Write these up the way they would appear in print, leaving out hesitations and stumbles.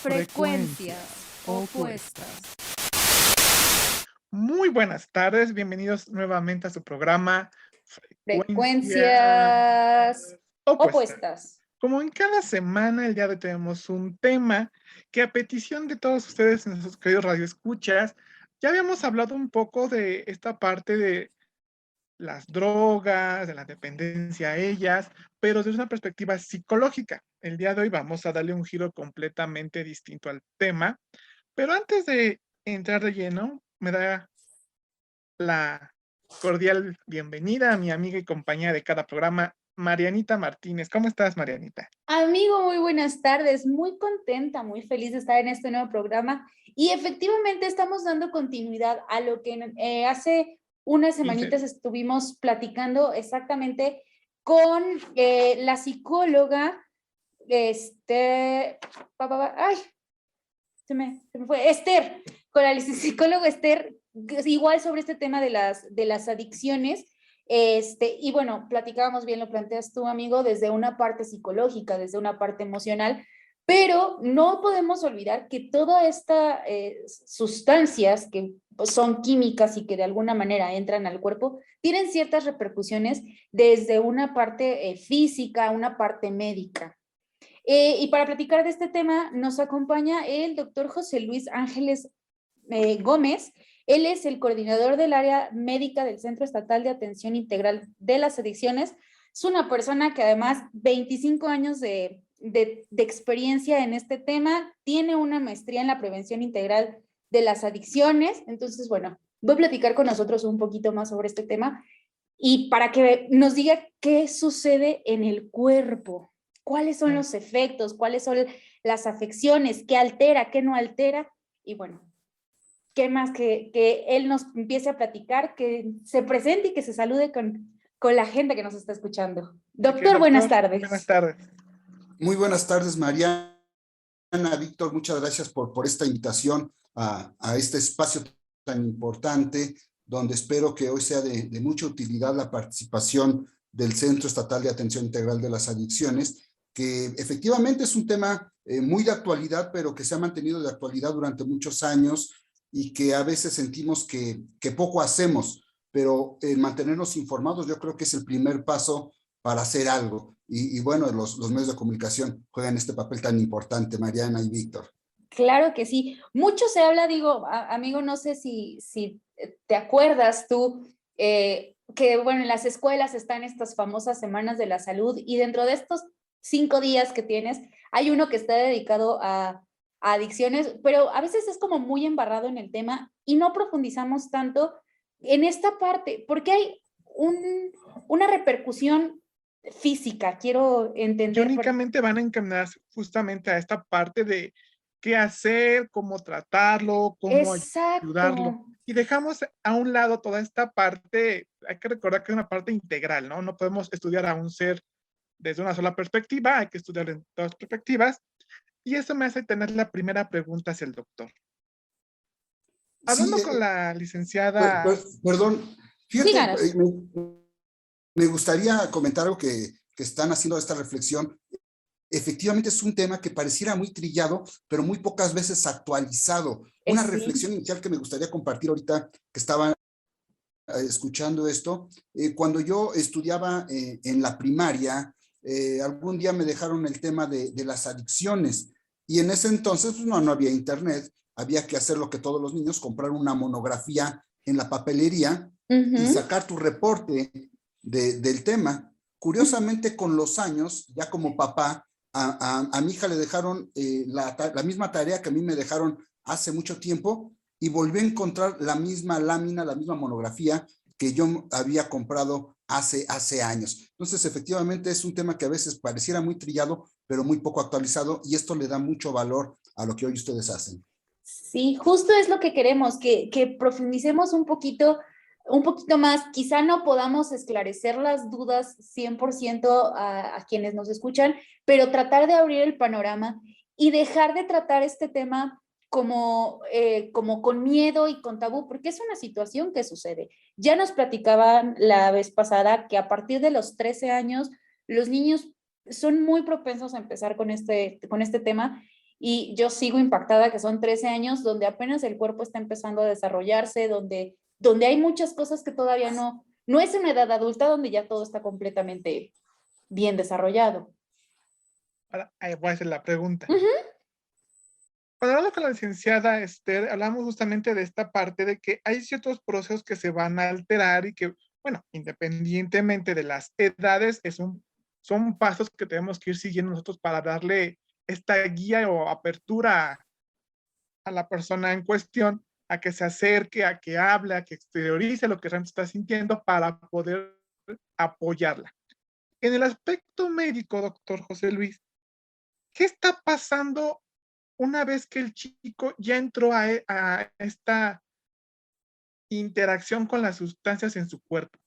Frecuencias opuestas. Muy buenas tardes, bienvenidos nuevamente a su programa Frecuencias Opuestas. opuestas. Como en cada semana, el día de hoy tenemos un tema que a petición de todos ustedes, nuestros queridos radioescuchas, ya habíamos hablado un poco de esta parte de las drogas, de la dependencia a ellas, pero desde una perspectiva psicológica. El día de hoy vamos a darle un giro completamente distinto al tema, pero antes de entrar de lleno, me da la cordial bienvenida a mi amiga y compañera de cada programa, Marianita Martínez. ¿Cómo estás, Marianita? Amigo, muy buenas tardes. Muy contenta, muy feliz de estar en este nuevo programa. Y efectivamente estamos dando continuidad a lo que hace unas semanitas estuvimos platicando exactamente con la psicóloga, ay, se me fue, Esther, con la psicóloga Esther, igual sobre este tema de las adicciones. Y bueno, platicábamos bien, lo planteas tú, amigo, desde una parte psicológica, desde una parte emocional, pero no podemos olvidar que todas estas sustancias que son químicas y que de alguna manera entran al cuerpo, tienen ciertas repercusiones desde una parte física, una parte médica. Y para platicar de este tema nos acompaña el doctor José Luis Ángeles Gómez. Él es el coordinador del área médica del Centro Estatal de Atención Integral de las Adicciones. Es una persona que además 25 años de experiencia en este tema, tiene una maestría en la prevención integral de las adicciones. Entonces, bueno, voy a platicar con nosotros un poquito más sobre este tema y para que nos diga qué sucede en el cuerpo. ¿Cuáles son los efectos? ¿Cuáles son las afecciones? ¿Qué altera? ¿Qué no altera? Y bueno, ¿qué más que él nos empiece a platicar, que se presente y que se salude con la gente que nos está escuchando? Doctor, buenas tardes. Buenas tardes. Muy buenas tardes, Mariana, Víctor, muchas gracias por esta invitación a este espacio tan importante, donde espero que hoy sea de mucha utilidad la participación del Centro Estatal de Atención Integral de las Adicciones, que efectivamente es un tema muy de actualidad, pero que se ha mantenido de actualidad durante muchos años y que a veces sentimos que poco hacemos, pero mantenernos informados yo creo que es el primer paso para hacer algo. Y bueno, los medios de comunicación juegan este papel tan importante, Mariana y Víctor. Claro que sí. Mucho se habla, digo, amigo, no sé si te acuerdas tú, que bueno, en las escuelas están estas famosas semanas de la salud y dentro de estos 5 días que tienes, hay uno que está dedicado a adicciones, pero a veces es como muy embarrado en el tema y no profundizamos tanto en esta parte, porque hay una repercusión física, quiero entender. Que únicamente van a encaminarse justamente a esta parte de qué hacer, cómo tratarlo, cómo ayudarlo. Y dejamos a un lado toda esta parte, hay que recordar que es una parte integral, ¿no? No podemos estudiar a un ser desde una sola perspectiva, hay que estudiar en todas perspectivas. Y eso me hace tener la primera pregunta hacia el doctor. Hablando con la licenciada... Perdón, fíjate, me gustaría comentar algo que están haciendo esta reflexión. Efectivamente es un tema que pareciera muy trillado, pero muy pocas veces actualizado. Una reflexión inicial que me gustaría compartir ahorita que estaba escuchando esto. Cuando yo estudiaba en la primaria, algún día me dejaron el tema de las adicciones y en ese entonces pues, no había internet, había que hacer lo que todos los niños, comprar una monografía en la papelería y sacar tu reporte del tema. Curiosamente, con los años, ya como papá, a mi hija le dejaron la misma tarea que a mí me dejaron hace mucho tiempo y volví a encontrar la misma lámina, la misma monografía que yo había comprado hace años. Entonces, efectivamente, es un tema que a veces pareciera muy trillado, pero muy poco actualizado y esto le da mucho valor a lo que hoy ustedes hacen. Sí, justo es lo que queremos, que profundicemos un poquito más, quizá no podamos esclarecer las dudas 100% a quienes nos escuchan, pero tratar de abrir el panorama y dejar de tratar este tema como con miedo y con tabú, porque es una situación que sucede. Ya nos platicaban la vez pasada que a partir de los 13 años los niños son muy propensos a empezar con este tema y yo sigo impactada que son 13 años donde apenas el cuerpo está empezando a desarrollarse, donde hay muchas cosas que todavía no es una edad adulta donde ya todo está completamente bien desarrollado. Ahora, ahí voy a hacer la pregunta. Uh-huh. Cuando hablamos con la licenciada Esther, hablamos justamente de esta parte de que hay ciertos procesos que se van a alterar y que, bueno, independientemente de las edades, son pasos que tenemos que ir siguiendo nosotros para darle esta guía o apertura a la persona en cuestión, a que se acerque, a que hable, a que exteriorice lo que realmente está sintiendo para poder apoyarla. En el aspecto médico, doctor José Luis, ¿qué está pasando una vez que el chico ya entró a esta interacción con las sustancias en su cuerpo?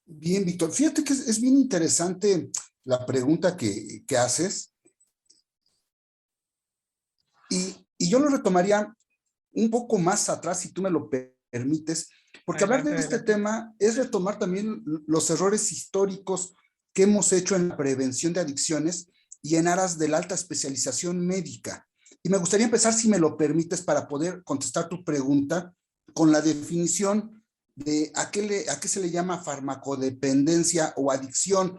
Bien, Víctor, fíjate que es bien interesante la pregunta que haces. Y yo lo retomaría un poco más atrás, si tú me lo permites, porque Adelante, hablar de este adelante. tema es retomar también los errores históricos que hemos hecho en la prevención de adicciones y en aras de la alta especialización médica. Y me gustaría empezar, si me lo permites, para poder contestar tu pregunta con la definición de a qué se le llama farmacodependencia o adicción.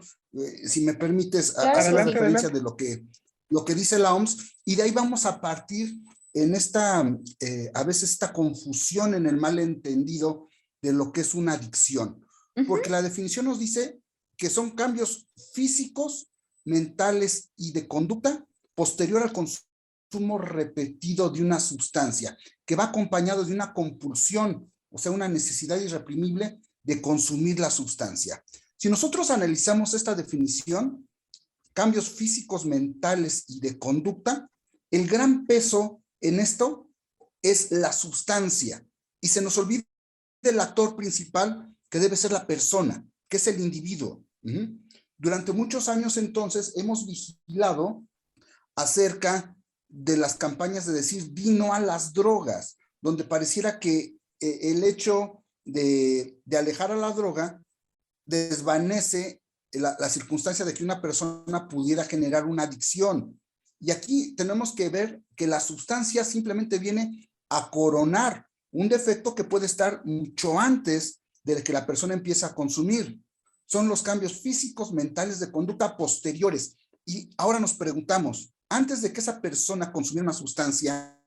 Si me permites, Claro hacer que la sí. referencia de lo que dice la OMS, y de ahí vamos a partir en esta, a veces esta confusión en el malentendido de lo que es una adicción. Uh-huh. Porque la definición nos dice que son cambios físicos, mentales y de conducta posterior al consumo repetido de una sustancia, que va acompañado de una compulsión, o sea, una necesidad irreprimible de consumir la sustancia. Si nosotros analizamos esta definición, cambios físicos, mentales y de conducta, el gran peso en esto es la sustancia. Y se nos olvida el actor principal, que debe ser la persona, que es el individuo. Durante muchos años, entonces, hemos vigilado acerca de las campañas de decir di no a las drogas, donde pareciera que el hecho de alejar a la droga desvanece la circunstancia de que una persona pudiera generar una adicción. Y aquí tenemos que ver que la sustancia simplemente viene a coronar un defecto que puede estar mucho antes de que la persona empiece a consumir. Son los cambios físicos, mentales, de conducta posteriores. Y ahora nos preguntamos, antes de que esa persona consumiera una sustancia,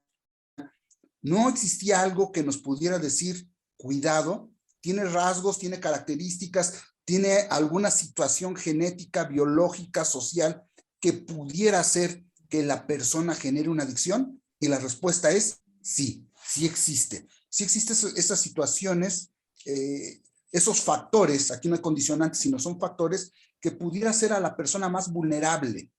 ¿no existía algo que nos pudiera decir, cuidado, tiene rasgos, tiene características, tiene alguna situación genética, biológica, social, que pudiera hacer que la persona genere una adicción? Y la respuesta es sí, sí existe. Sí existen esas situaciones, esos factores, aquí no hay condicionantes, sino son factores que pudiera hacer a la persona más vulnerable.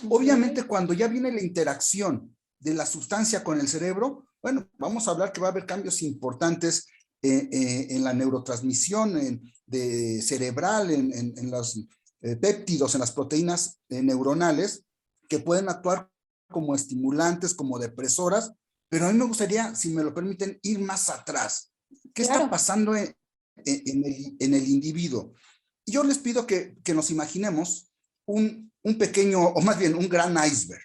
Obviamente, cuando ya viene la interacción de la sustancia con el cerebro, bueno, vamos a hablar que va a haber cambios importantes en la neurotransmisión cerebral, en los péptidos, en las proteínas neuronales, que pueden actuar como estimulantes, como depresoras, pero a mí me gustaría, si me lo permiten, ir más atrás. ¿Qué está pasando en el individuo? Y yo les pido que nos imaginemos un pequeño, o más bien un gran iceberg,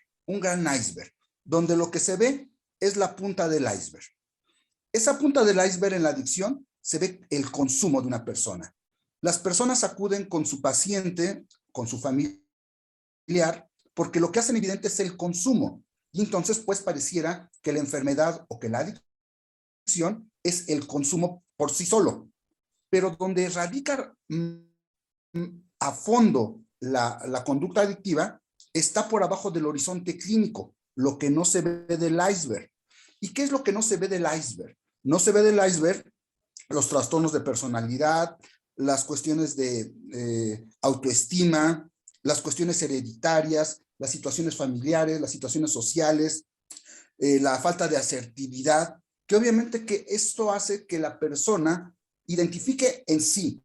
donde lo que se ve es la punta del iceberg. Esa punta del iceberg en la adicción se ve el consumo de una persona. Las personas acuden con su paciente, con su familiar, porque lo que hacen evidente es el consumo. Y entonces, pues, pareciera que la enfermedad o que la adicción es el consumo por sí solo. Pero donde radica a fondo la conducta adictiva está por abajo del horizonte clínico, lo que no se ve del iceberg. ¿Y qué es lo que no se ve del iceberg? No se ve del iceberg los trastornos de personalidad, las cuestiones de autoestima, las cuestiones hereditarias, las situaciones familiares, las situaciones sociales, la falta de asertividad, que obviamente que esto hace que la persona identifique en sí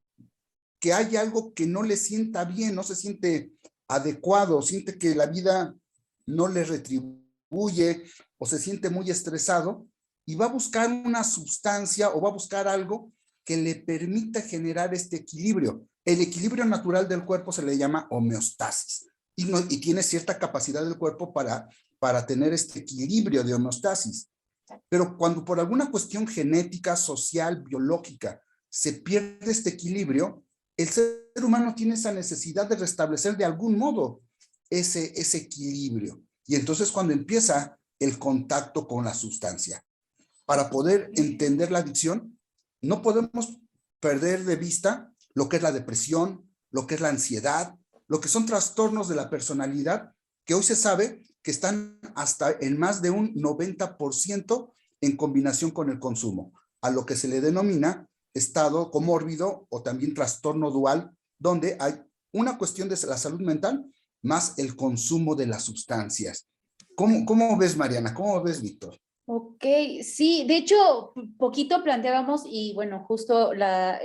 que hay algo que no le sienta bien, no se siente adecuado, siente que la vida no le retribuye o se siente muy estresado y va a buscar una sustancia o va a buscar algo que le permita generar este equilibrio. El equilibrio natural del cuerpo se le llama homeostasis. y tiene cierta capacidad del cuerpo para tener este equilibrio de homeostasis. Pero cuando por alguna cuestión genética, social, biológica, se pierde este equilibrio, el ser humano tiene esa necesidad de restablecer de algún modo ese equilibrio. Y entonces cuando empieza el contacto con la sustancia. Para poder entender la adicción, no podemos perder de vista lo que es la depresión, lo que es la ansiedad, lo que son trastornos de la personalidad, que hoy se sabe que están hasta en más de un 90% en combinación con el consumo, a lo que se le denomina estado comórbido o también trastorno dual, donde hay una cuestión de la salud mental más el consumo de las sustancias. ¿Cómo ves, Mariana? ¿Cómo ves, Víctor? Ok, sí, de hecho, poquito planteábamos, y bueno, justo la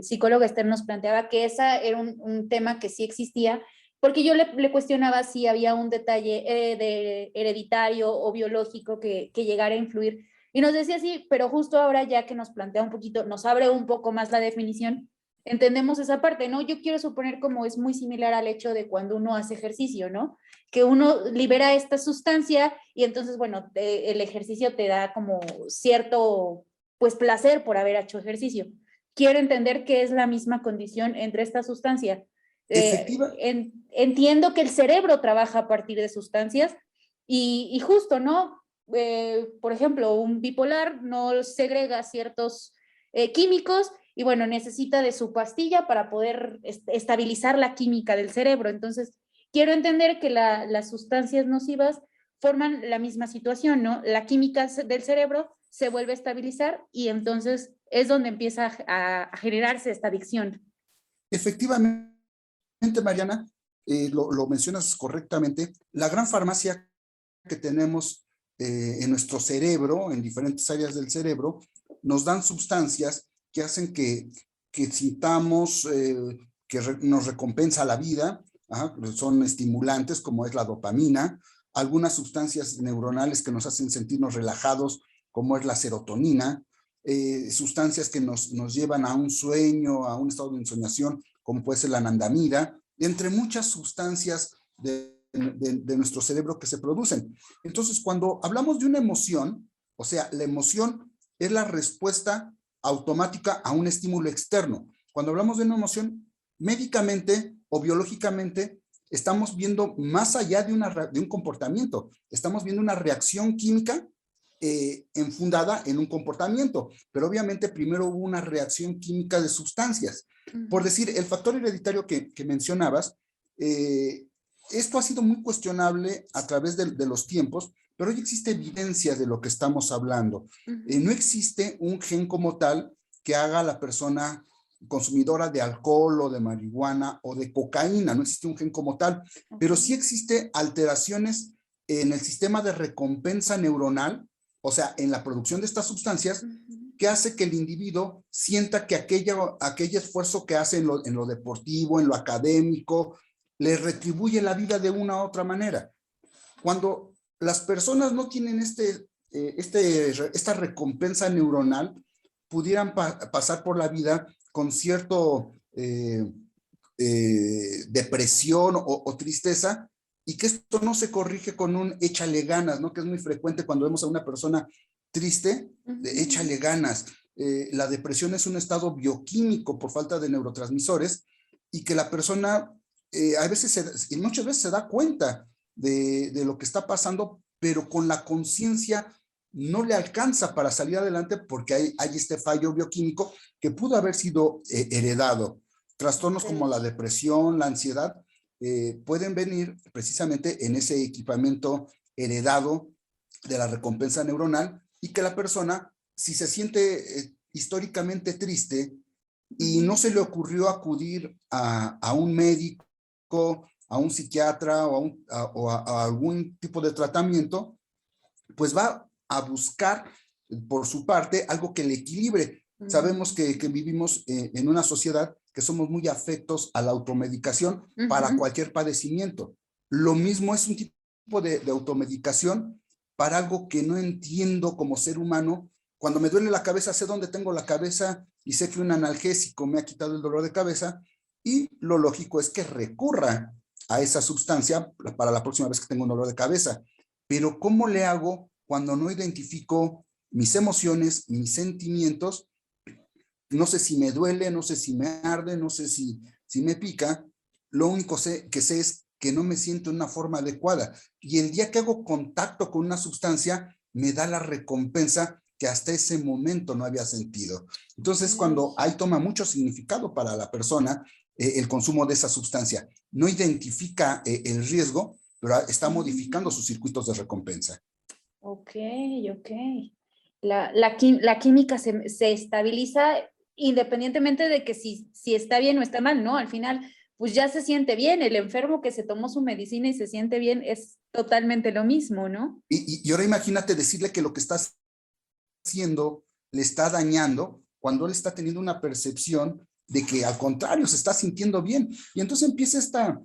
psicóloga Esther nos planteaba que ese era un tema que sí existía, porque yo le cuestionaba si había un detalle de hereditario o biológico que llegara a influir, y nos decía sí, pero justo ahora ya que nos plantea un poquito, nos abre un poco más la definición, entendemos esa parte, ¿no? Yo quiero suponer como es muy similar al hecho de cuando uno hace ejercicio, ¿no? Que uno libera esta sustancia y entonces, bueno, el ejercicio te da como cierto, pues, placer por haber hecho ejercicio. Quiero entender que es la misma condición entre esta sustancia. Entiendo que el cerebro trabaja a partir de sustancias y justo, ¿no? Por ejemplo, un bipolar no segrega ciertos químicos y bueno, necesita de su pastilla para poder estabilizar la química del cerebro. Entonces, quiero entender que las sustancias nocivas forman la misma situación, ¿no? La química del cerebro se vuelve a estabilizar y entonces es donde empieza a generarse esta adicción. Efectivamente, Mariana, lo mencionas correctamente. La gran farmacia que tenemos en nuestro cerebro, en diferentes áreas del cerebro, nos dan sustancias que hacen que sintamos que nos recompensa la vida. Son estimulantes como es la dopamina, algunas sustancias neuronales que nos hacen sentirnos relajados como es la serotonina, sustancias que nos llevan a un sueño, a un estado de ensoñación como puede ser la anandamida, entre muchas sustancias de nuestro cerebro que se producen. Entonces, cuando hablamos de una emoción, o sea, la emoción es la respuesta automática a un estímulo externo. Cuando hablamos de una emoción, médicamente o biológicamente, estamos viendo más allá de un comportamiento. Estamos viendo una reacción química enfundada en un comportamiento, pero obviamente primero hubo una reacción química de sustancias. Por decir, el factor hereditario que mencionabas, esto ha sido muy cuestionable a través de los tiempos, pero hoy existe evidencia de lo que estamos hablando. No existe un gen como tal que haga a la persona consumidora de alcohol o de marihuana o de cocaína, no existe un gen como tal, pero sí existe alteraciones en el sistema de recompensa neuronal, o sea, en la producción de estas sustancias, que hace que el individuo sienta que aquel esfuerzo que hace en lo deportivo, en lo académico, le retribuye la vida de una u otra manera. Cuando las personas no tienen esta recompensa neuronal, pudieran pasar por la vida con cierto depresión o tristeza, y que esto no se corrige con un échale ganas, ¿no? Que es muy frecuente cuando vemos a una persona triste, échale ganas. La depresión es un estado bioquímico por falta de neurotransmisores y que la persona a veces y muchas veces se da cuenta de lo que está pasando, pero con la conciencia no le alcanza para salir adelante porque hay este fallo bioquímico que pudo haber sido heredado. Trastornos como la depresión, la ansiedad, pueden venir precisamente en ese equipamiento heredado de la recompensa neuronal, y que la persona, si se siente históricamente triste y no se le ocurrió acudir a un médico, a un psiquiatra o a algún tipo de tratamiento, pues va a buscar por su parte algo que le equilibre. Sabemos que vivimos en una sociedad que somos muy afectos a la automedicación para cualquier padecimiento. Lo mismo es un tipo de automedicación para algo que no entiendo como ser humano. Cuando me duele la cabeza, sé dónde tengo la cabeza y sé que un analgésico me ha quitado el dolor de cabeza, y lo lógico es que recurra a esa sustancia para la próxima vez que tengo un dolor de cabeza. Pero ¿cómo le hago cuando no identifico mis emociones, mis sentimientos? No sé si me duele, no sé si me arde, no sé si me pica. Lo único que sé es que no me siento de una forma adecuada. Y el día que hago contacto con una sustancia, me da la recompensa que hasta ese momento no había sentido. Entonces, cuando ahí toma mucho significado para la persona el consumo de esa sustancia. No identifica el riesgo, pero está modificando sus circuitos de recompensa. Ok. La química se estabiliza independientemente de que si está bien o está mal, ¿no? Al final, pues ya se siente bien. El enfermo que se tomó su medicina y se siente bien es totalmente lo mismo, ¿no? Y ahora imagínate decirle que lo que está haciendo le está dañando cuando él está teniendo una percepción de que al contrario se está sintiendo bien. Y entonces empieza esta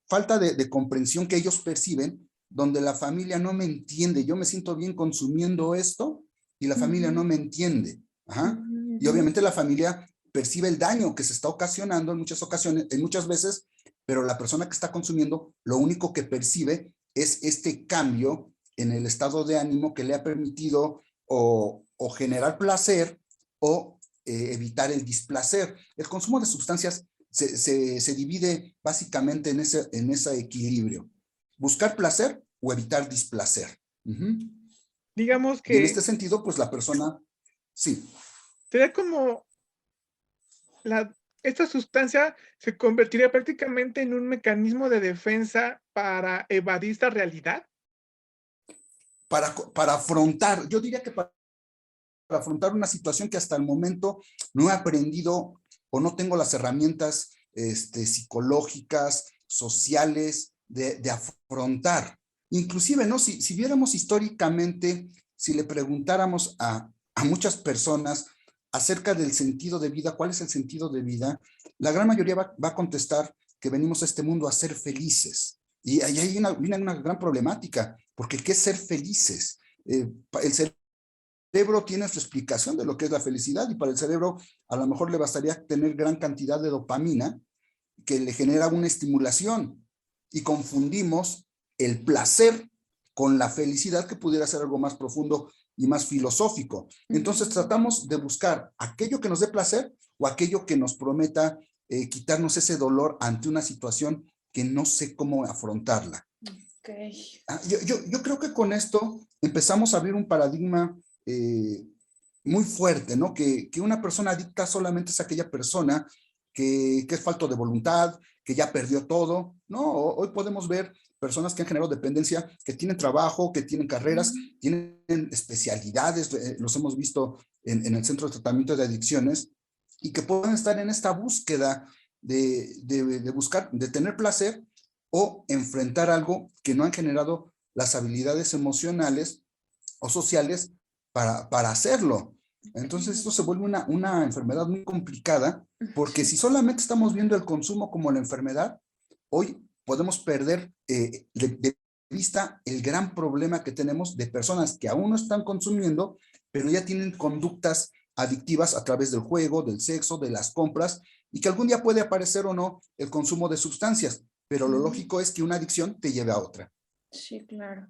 falta de comprensión que ellos perciben, donde la familia no me entiende. Yo me siento bien consumiendo esto y la familia no me entiende. Ajá. Y obviamente la familia percibe el daño que se está ocasionando en muchas ocasiones, en muchas veces, pero la persona que está consumiendo lo único que percibe es este cambio en el estado de ánimo que le ha permitido o generar placer o evitar el displacer. El consumo de sustancias se divide básicamente en ese equilibrio. Buscar placer o evitar displacer. Digamos que... Y en este sentido, pues la persona, sí. Sería como esta sustancia se convertiría prácticamente en un mecanismo de defensa para evadir esta realidad. Para afrontar, yo diría que para afrontar una situación que hasta el momento no he aprendido o no tengo las herramientas psicológicas, sociales, de afrontar. Inclusive, ¿no? Si viéramos históricamente, si le preguntáramos a muchas personas acerca del sentido de vida, ¿cuál es el sentido de vida? La gran mayoría va a contestar que venimos a este mundo a ser felices. Y ahí hay una gran problemática, porque ¿qué es ser felices? El cerebro tiene su explicación de lo que es la felicidad y para el cerebro a lo mejor le bastaría tener gran cantidad de dopamina que le genera una estimulación y confundimos el placer con la felicidad, que pudiera ser algo más profundo y más filosófico. Entonces tratamos de buscar aquello que nos dé placer o aquello que nos prometa quitarnos ese dolor ante una situación que no sé cómo afrontarla. Okay. Yo creo que con esto empezamos a abrir un paradigma muy fuerte, ¿no? Que una persona adicta solamente es aquella persona que es falto de voluntad, que ya perdió todo, ¿no? Hoy podemos ver personas que han generado dependencia, que tienen trabajo, que tienen carreras, tienen especialidades, los hemos visto en el Centro de Tratamiento de Adicciones, y que pueden estar en esta búsqueda de buscar, de tener placer o enfrentar algo que no han generado las habilidades emocionales o sociales para hacerlo. Entonces esto se vuelve una enfermedad muy complicada, porque si solamente estamos viendo el consumo como la enfermedad, hoy podemos perder de vista el gran problema que tenemos de personas que aún no están consumiendo, pero ya tienen conductas adictivas a través del juego, del sexo, de las compras, y que algún día puede aparecer o no el consumo de sustancias, pero lo lógico es que una adicción te lleve a otra. Sí, claro.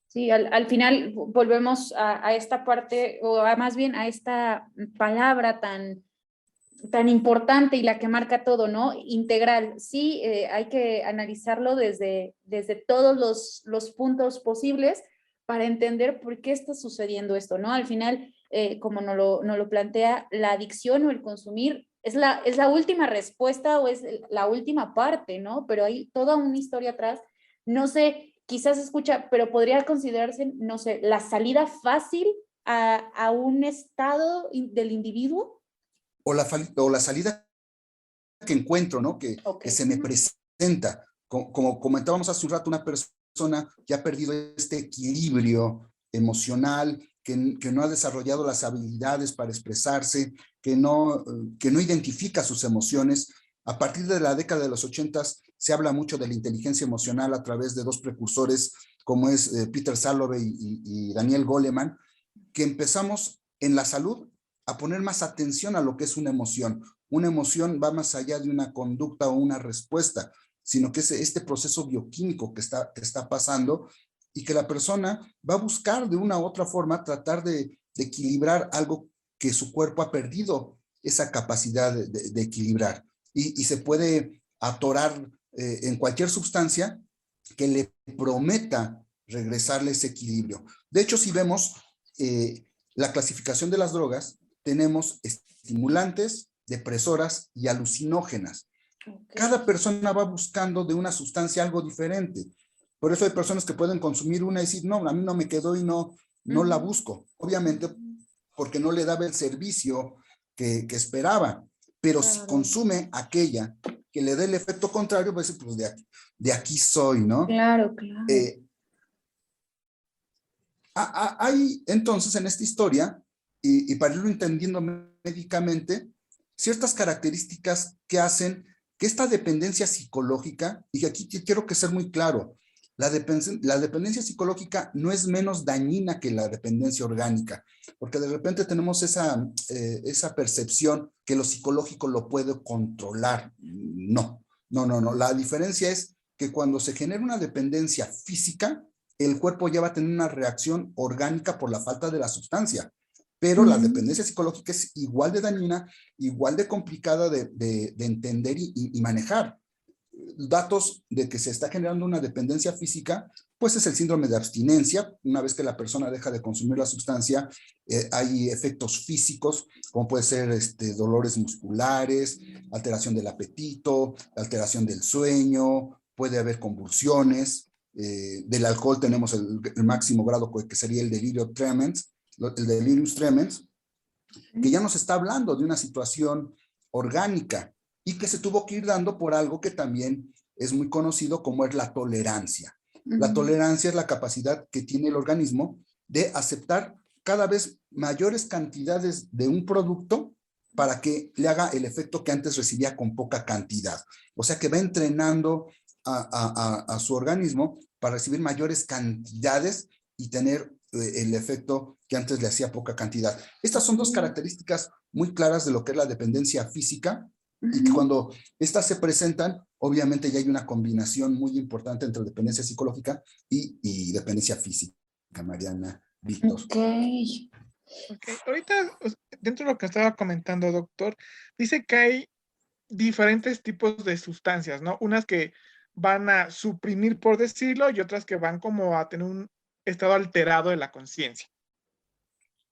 Sí, al final volvemos a esta parte, o más bien a esta palabra tan importante y la que marca todo, ¿no? Integral. Sí, hay que analizarlo desde todos los puntos posibles para entender por qué está sucediendo esto, ¿no? Al final, como nos lo plantea, la adicción o el consumir es la última respuesta o es la última parte, ¿no? Pero hay toda una historia atrás. No sé, quizás escucha, pero podría considerarse, no sé, la salida fácil a un estado del individuo. O la salida que encuentro, ¿no? Que se me presenta. Como comentábamos hace un rato, una persona que ha perdido este equilibrio emocional, que no ha desarrollado las habilidades para expresarse, que no identifica sus emociones. A partir de la década de los 80s se habla mucho de la inteligencia emocional a través de dos precursores como es Peter Salovey y Daniel Goleman, que empezamos en la salud a poner más atención a lo que es una emoción. Una emoción va más allá de una conducta o una respuesta, sino que es este proceso bioquímico que está pasando y que la persona va a buscar de una u otra forma tratar de equilibrar algo que su cuerpo ha perdido esa capacidad de equilibrar y se puede atorar en cualquier sustancia que le prometa regresarle ese equilibrio. De hecho, si vemos la clasificación de las drogas, tenemos estimulantes, depresoras y alucinógenas. Okay. Cada persona va buscando de una sustancia algo diferente. Por eso hay personas que pueden consumir una y decir, no, a mí no me quedó y no la busco. Obviamente, porque no le daba el servicio que esperaba. Pero si consume aquella que le dé el efecto contrario, pues de aquí soy, ¿no? Claro, claro. Hay entonces en esta historia, y para irlo entendiendo médicamente, ciertas características que hacen que esta dependencia psicológica, y aquí quiero que ser muy claro, la dependencia psicológica no es menos dañina que la dependencia orgánica, porque de repente tenemos esa percepción que lo psicológico lo puede controlar. No. La diferencia es que cuando se genera una dependencia física, el cuerpo ya va a tener una reacción orgánica por la falta de la sustancia. Pero la dependencia psicológica es igual de dañina, igual de complicada de entender y manejar. Datos de que se está generando una dependencia física, pues es el síndrome de abstinencia. Una vez que la persona deja de consumir la sustancia, hay efectos físicos, como puede ser dolores musculares, alteración del apetito, alteración del sueño, puede haber convulsiones. Del alcohol tenemos el máximo grado que sería el delirium tremens, que ya nos está hablando de una situación orgánica y que se tuvo que ir dando por algo que también es muy conocido como es la tolerancia. La tolerancia es la capacidad que tiene el organismo de aceptar cada vez mayores cantidades de un producto para que le haga el efecto que antes recibía con poca cantidad. O sea que va entrenando a su organismo para recibir mayores cantidades y tener el efecto que antes le hacía poca cantidad. Estas son dos características muy claras de lo que es la dependencia física y que cuando estas se presentan, obviamente ya hay una combinación muy importante entre dependencia psicológica y dependencia física, Mariana, Víctor. Okay. Ahorita, dentro de lo que estaba comentando, doctor, dice que hay diferentes tipos de sustancias, ¿no? Unas que van a suprimir, por decirlo, y otras que van como a tener un estado alterado de la conciencia.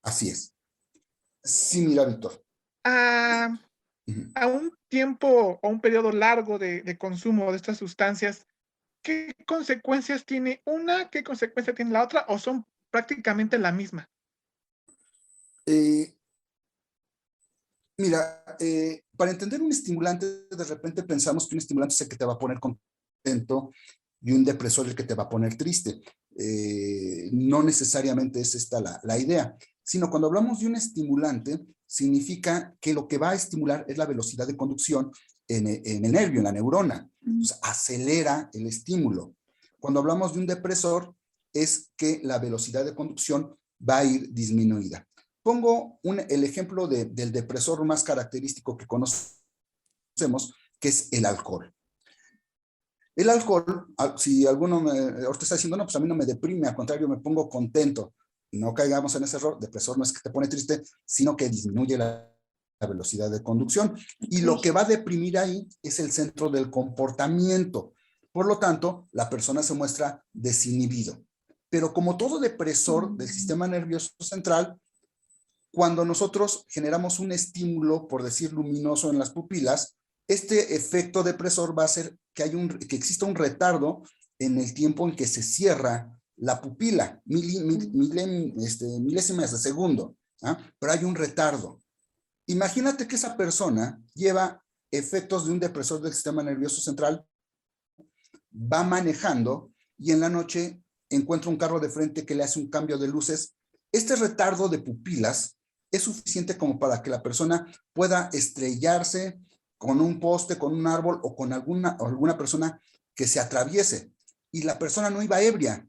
Así es. Sí, mira, Víctor. A un tiempo o un periodo largo de consumo de estas sustancias, ¿qué consecuencias tiene una? ¿Qué consecuencia tiene la otra? ¿O son prácticamente la misma? Mira, para entender un estimulante, de repente pensamos que un estimulante es el que te va a poner contento y un depresor el que te va a poner triste. No necesariamente es esta la idea, sino cuando hablamos de un estimulante, significa que lo que va a estimular es la velocidad de conducción en el nervio, en la neurona. Entonces, acelera el estímulo. Cuando hablamos de un depresor, es que la velocidad de conducción va a ir disminuida. Pongo el ejemplo del depresor más característico que conocemos, que es el alcohol. El alcohol, si alguno ahorita está diciendo, no, pues a mí no me deprime, al contrario, me pongo contento. No caigamos en ese error. Depresor no es que te pone triste, sino que disminuye la velocidad de conducción. Y lo que va a deprimir ahí es el centro del comportamiento. Por lo tanto, la persona se muestra desinhibido. Pero como todo depresor del sistema nervioso central, cuando nosotros generamos un estímulo, por decir luminoso en las pupilas, este efecto depresor va a hacer que exista un retardo en el tiempo en que se cierra la pupila, milésimas de segundo, pero hay un retardo. Imagínate que esa persona lleva efectos de un depresor del sistema nervioso central, va manejando y en la noche encuentra un carro de frente que le hace un cambio de luces. Este retardo de pupilas es suficiente como para que la persona pueda estrellarse con un poste, con un árbol o con alguna persona que se atraviese. Y la persona no iba ebria,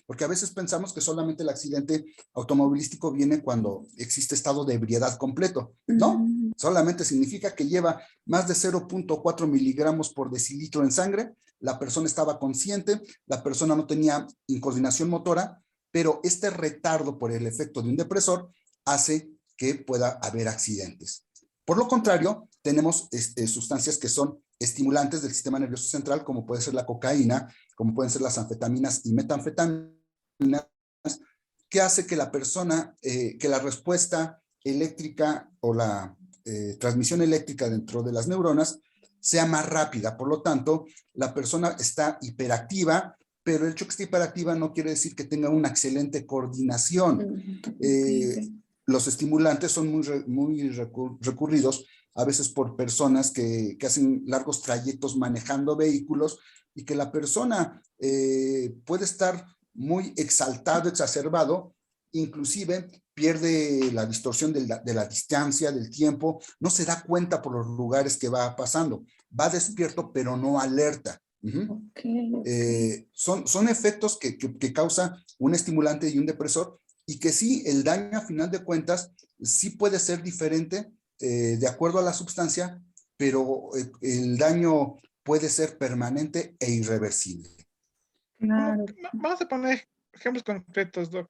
porque a veces pensamos que solamente el accidente automovilístico viene cuando existe estado de ebriedad completo. No, solamente significa que lleva más de 0.4 miligramos por decilitro en sangre la persona estaba consciente, la persona no tenía incoordinación motora, pero este retardo por el efecto de un depresor hace que pueda haber accidentes. Por lo contrario, tenemos sustancias que son estimulantes del sistema nervioso central, como puede ser la cocaína, como pueden ser las anfetaminas y metanfetaminas, que hace que la persona, que la respuesta eléctrica o la transmisión eléctrica dentro de las neuronas sea más rápida. Por lo tanto, la persona está hiperactiva, pero el hecho que esté hiperactiva no quiere decir que tenga una excelente coordinación. Los estimulantes son muy recurridos a veces por personas que hacen largos trayectos manejando vehículos y que la persona puede estar muy exaltado, exacerbado, inclusive pierde la distorsión de la distancia, del tiempo, no se da cuenta por los lugares que va pasando, va despierto pero no alerta. Son efectos que causa un estimulante y un depresor, y que sí, el daño a final de cuentas sí puede ser diferente de acuerdo a la sustancia, pero el daño puede ser permanente e irreversible. Claro. Vamos a poner ejemplos concretos, Doc.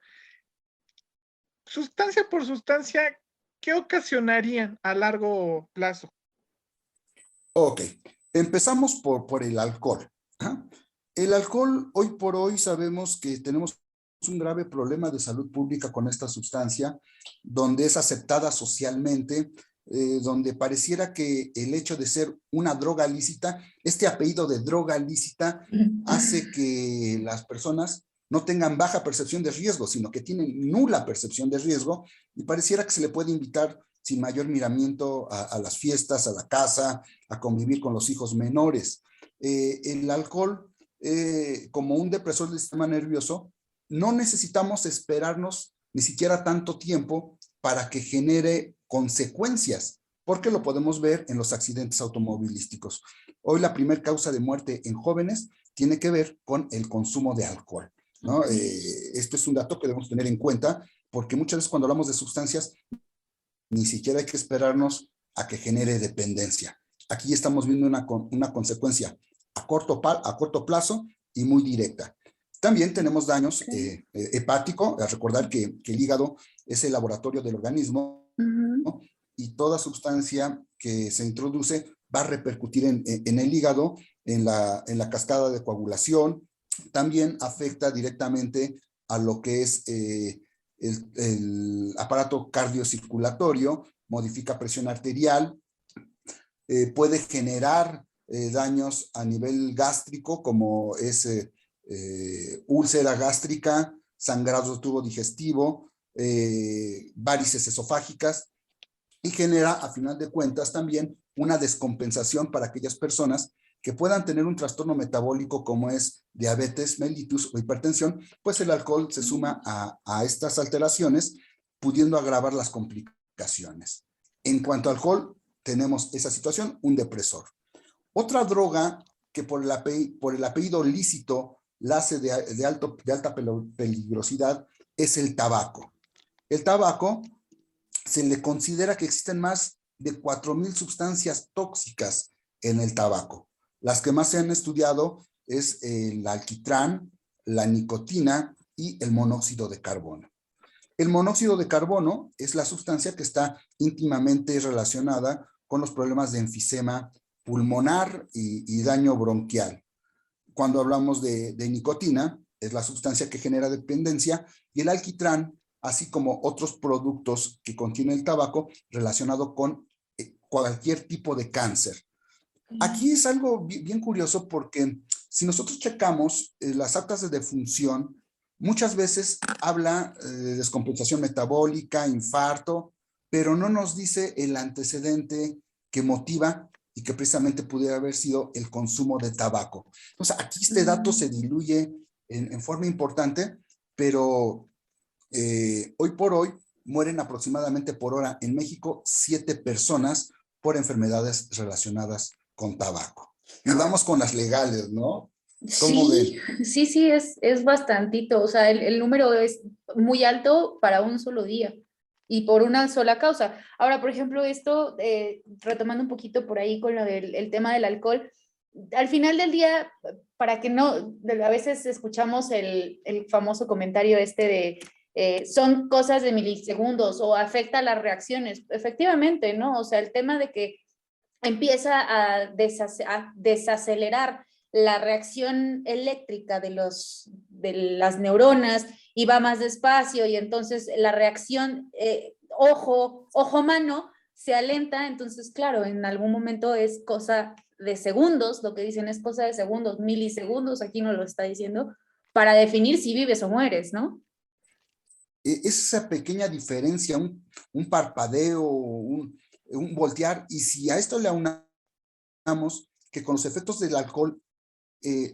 Sustancia por sustancia, ¿qué ocasionarían a largo plazo? Ok, empezamos por el alcohol. El alcohol, hoy por hoy sabemos que tenemos un grave problema de salud pública con esta sustancia, donde es aceptada socialmente, donde pareciera que el hecho de ser una droga lícita, este apellido de droga lícita hace que las personas no tengan baja percepción de riesgo, sino que tienen nula percepción de riesgo, y pareciera que se le puede invitar sin mayor miramiento a las fiestas, a la casa, a convivir con los hijos menores. El alcohol, como un depresor del sistema nervioso, no necesitamos esperarnos ni siquiera tanto tiempo para que genere consecuencias, porque lo podemos ver en los accidentes automovilísticos. Hoy la primera causa de muerte en jóvenes tiene que ver con el consumo de alcohol, ¿no? Esto es un dato que debemos tener en cuenta, porque muchas veces cuando hablamos de sustancias, ni siquiera hay que esperarnos a que genere dependencia. Aquí estamos viendo una consecuencia a corto plazo y muy directa. También tenemos daños hepáticos. A recordar que el hígado es el laboratorio del organismo, ¿no? Y toda sustancia que se introduce va a repercutir en el hígado, en la cascada de coagulación. También afecta directamente a lo que es el aparato cardiocirculatorio, modifica presión arterial, puede generar daños a nivel gástrico, como es úlcera gástrica, sangrado de tubo digestivo, varices esofágicas, y genera a final de cuentas también una descompensación para aquellas personas que puedan tener un trastorno metabólico como es diabetes mellitus o hipertensión, pues el alcohol se suma a estas alteraciones, pudiendo agravar las complicaciones. En cuanto al alcohol, tenemos esa situación, un depresor. Otra droga que por el apellido lícito la hace de alta peligrosidad es el tabaco. El tabaco se le considera que existen más de 4,000 sustancias tóxicas en el tabaco. Las que más se han estudiado es el alquitrán, la nicotina y el monóxido de carbono. El monóxido de carbono es la sustancia que está íntimamente relacionada con los problemas de enfisema pulmonar y daño bronquial. Cuando hablamos de nicotina, es la sustancia que genera dependencia, y el alquitrán, así como otros productos que contiene el tabaco, relacionado con cualquier tipo de cáncer. Aquí es algo bien curioso, porque si nosotros checamos las actas de defunción, muchas veces habla de descompensación metabólica, infarto, pero no nos dice el antecedente que motiva y que precisamente pudiera haber sido el consumo de tabaco. Entonces, aquí este dato se diluye en forma importante, pero hoy por hoy mueren aproximadamente por hora en México 7 personas por enfermedades relacionadas con tabaco. Y vamos con las legales, ¿no? ¿Cómo sí, ven? Sí, es bastantito. O sea, el número es muy alto para un solo día y por una sola causa. Ahora, por ejemplo, esto, retomando un poquito por ahí con lo del el tema del alcohol, al final del día, para que no, a veces escuchamos el famoso comentario este de son cosas de milisegundos o afecta las reacciones. Efectivamente, ¿no? O sea, el tema de que empieza a desacelerar la reacción eléctrica de las neuronas y va más despacio y entonces la reacción ojo-mano se alenta, entonces claro, en algún momento es cosa de segundos, lo que dicen es cosa de segundos, milisegundos, aquí no lo está diciendo, para definir si vives o mueres, ¿no? Esa pequeña diferencia, un parpadeo, un voltear, y si a esto le aunamos que con los efectos del alcohol,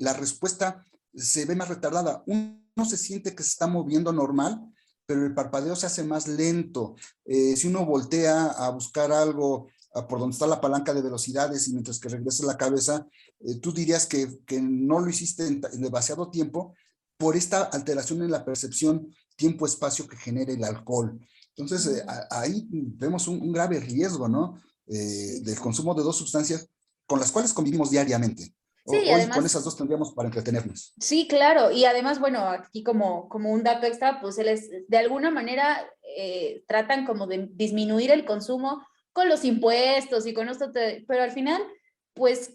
la respuesta se ve más retardada. Uno se siente que se está moviendo normal, pero el parpadeo se hace más lento. Si uno voltea a buscar algo por donde está la palanca de velocidades y mientras que regresa la cabeza, tú dirías que no lo hiciste en demasiado tiempo por esta alteración en la percepción tiempo-espacio que genera el alcohol. Entonces, ahí vemos un grave riesgo, ¿no? Del consumo de dos sustancias con las cuales convivimos diariamente. Sí, Hoy además, con esas dos tendríamos para entretenernos. Sí, claro, y además, bueno, aquí como un dato extra, pues de alguna manera tratan como de disminuir el consumo con los impuestos y con esto, pero al final, pues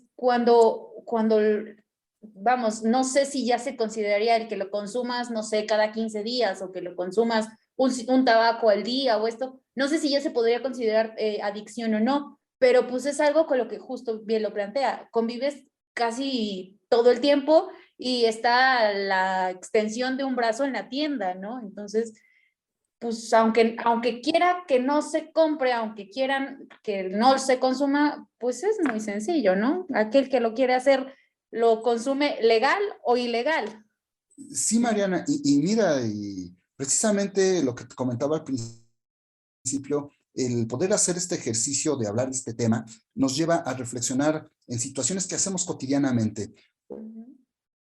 vamos, no sé si ya se consideraría el que lo consumas, no sé, cada 15 días o que lo consumas un tabaco al día o esto, no sé si ya se podría considerar adicción o no, pero pues es algo con lo que justo bien lo plantea, convives casi todo el tiempo y está la extensión de un brazo en la tienda, ¿no? Entonces, pues aunque quiera que no se compre, aunque quieran que no se consuma, pues es muy sencillo, ¿no? Aquel que lo quiere hacer lo consume legal o ilegal. Sí, Mariana, y mira, y precisamente lo que te comentaba al principio, el poder hacer este ejercicio de hablar de este tema nos lleva a reflexionar en situaciones que hacemos cotidianamente.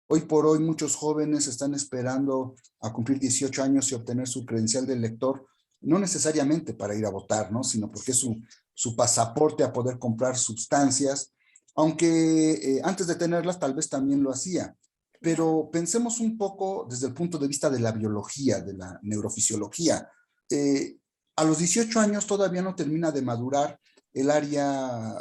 Hoy por hoy muchos jóvenes están esperando a cumplir 18 años y obtener su credencial de elector, no necesariamente para ir a votar, ¿no? Sino porque es su pasaporte a poder comprar sustancias, aunque antes de tenerlas tal vez también lo hacía. Pero pensemos un poco desde el punto de vista de la biología, de la neurofisiología. A los 18 años todavía no termina de madurar el área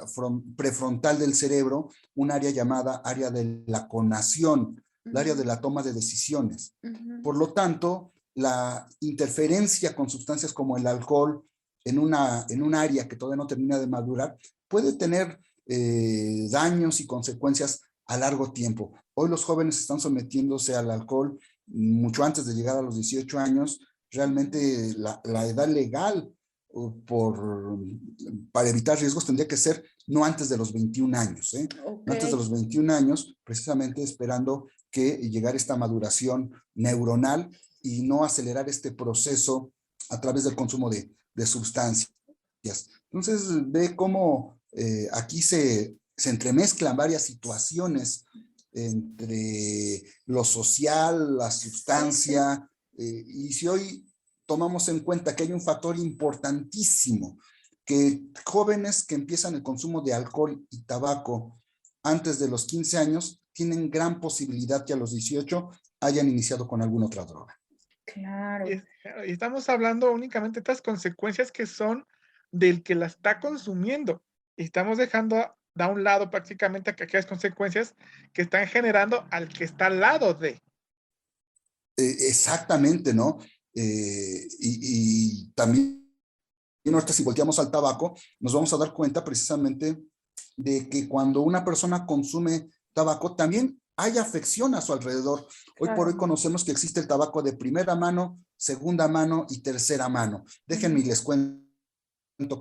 prefrontal del cerebro, un área llamada área de la conación, el área de la toma de decisiones. Por lo tanto, la interferencia con sustancias como el alcohol en un área que todavía no termina de madurar puede tener daños y consecuencias a largo tiempo. Hoy los jóvenes están sometiéndose al alcohol mucho antes de llegar a los 18 años. Realmente la edad legal para evitar riesgos tendría que ser no antes de los 21 años, ¿eh? Okay. No antes de los 21 años, precisamente esperando que llegara esta maduración neuronal y no acelerar este proceso a través del consumo de sustancias. Entonces, ve cómo aquí se entremezclan varias situaciones entre lo social, la sustancia, y si hoy tomamos en cuenta que hay un factor importantísimo, que jóvenes que empiezan el consumo de alcohol y tabaco antes de los 15 años tienen gran posibilidad que a los 18 hayan iniciado con alguna otra droga. Claro. Y estamos hablando únicamente de estas consecuencias que son del que la está consumiendo. Y estamos dejando a un lado prácticamente aquellas consecuencias que están generando al que está al lado de. Exactamente, ¿no? Y también ahorita si volteamos al tabaco, nos vamos a dar cuenta precisamente de que cuando una persona consume tabaco, también hay afección a su alrededor. Hoy por hoy conocemos que existe el tabaco de primera mano, segunda mano y tercera mano. Déjenme les cuento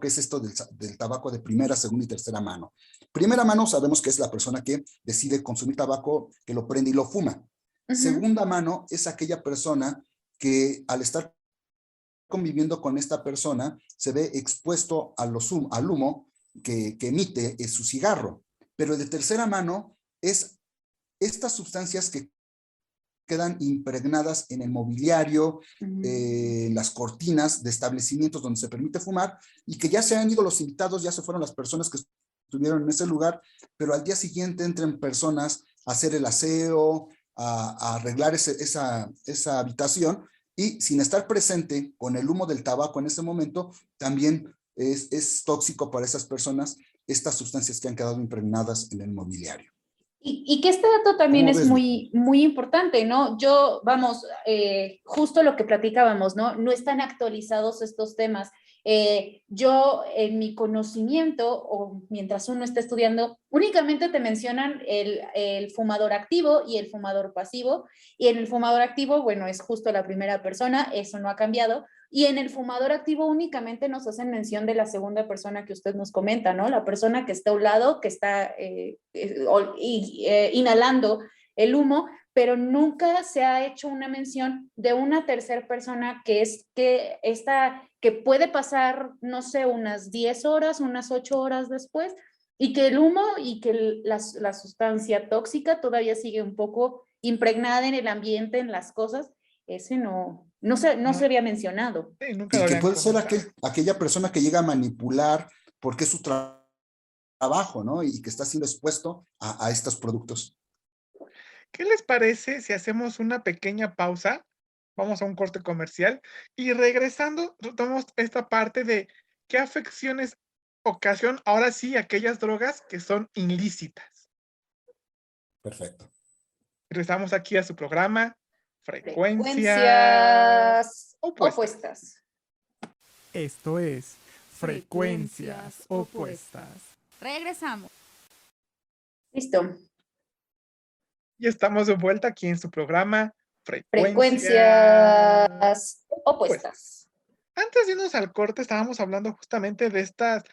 qué es esto del tabaco de primera, segunda y tercera mano. Primera mano sabemos que es la persona que decide consumir tabaco, que lo prende y lo fuma. Segunda mano es aquella persona que al estar conviviendo con esta persona se ve expuesto al humo que emite su cigarro. Pero de tercera mano es estas sustancias que quedan impregnadas en el mobiliario, las cortinas de establecimientos donde se permite fumar y que ya se han ido los invitados, ya se fueron las personas que estuvieron en ese lugar, pero al día siguiente entren personas a hacer el aseo, a arreglar esa habitación, y sin estar presente con el humo del tabaco en ese momento, también es tóxico para esas personas estas sustancias que han quedado impregnadas en el mobiliario. Y que este dato también es ves? muy, muy importante, ¿no? Vamos, justo lo que platicábamos, ¿no? No están actualizados estos temas. Yo, en mi conocimiento, o mientras uno está estudiando, únicamente te mencionan el fumador activo y el fumador pasivo, y en el fumador activo, bueno, es justo la primera persona, eso no ha cambiado, y en el fumador activo únicamente nos hacen mención de la segunda persona que usted nos comenta, ¿no? La persona que está a un lado, que está inhalando el humo, pero nunca se ha hecho una mención de una tercera persona que puede pasar, no sé, unas 10 horas, unas 8 horas después, y que el humo y que la sustancia tóxica todavía sigue un poco impregnada en el ambiente, en las cosas. Ese no se había mencionado. Sí, nunca Y lo que habían puede ser comentado. aquella persona que llega a manipular porque es su trabajo, ¿no? Y que está siendo expuesto a estos productos. ¿Qué les parece si hacemos una pequeña pausa? Vamos a un corte comercial y regresando, retomamos esta parte de qué afecciones ocasionan ahora sí aquellas drogas que son ilícitas. Perfecto. Regresamos aquí a su programa Frecuencias Frecuencias Opuestas. opuestas. Esto es Frecuencias Opuestas. Regresamos. Listo. Y estamos de vuelta aquí en su programa Frecuencias opuestas. Antes de irnos al corte, estábamos hablando justamente de estas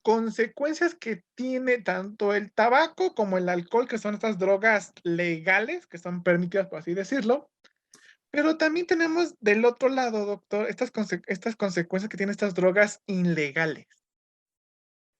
consecuencias que tiene tanto el tabaco como el alcohol, que son estas drogas legales, que son permitidas, por así decirlo. Pero también tenemos del otro lado, doctor, estas consecuencias que tienen estas drogas ilegales,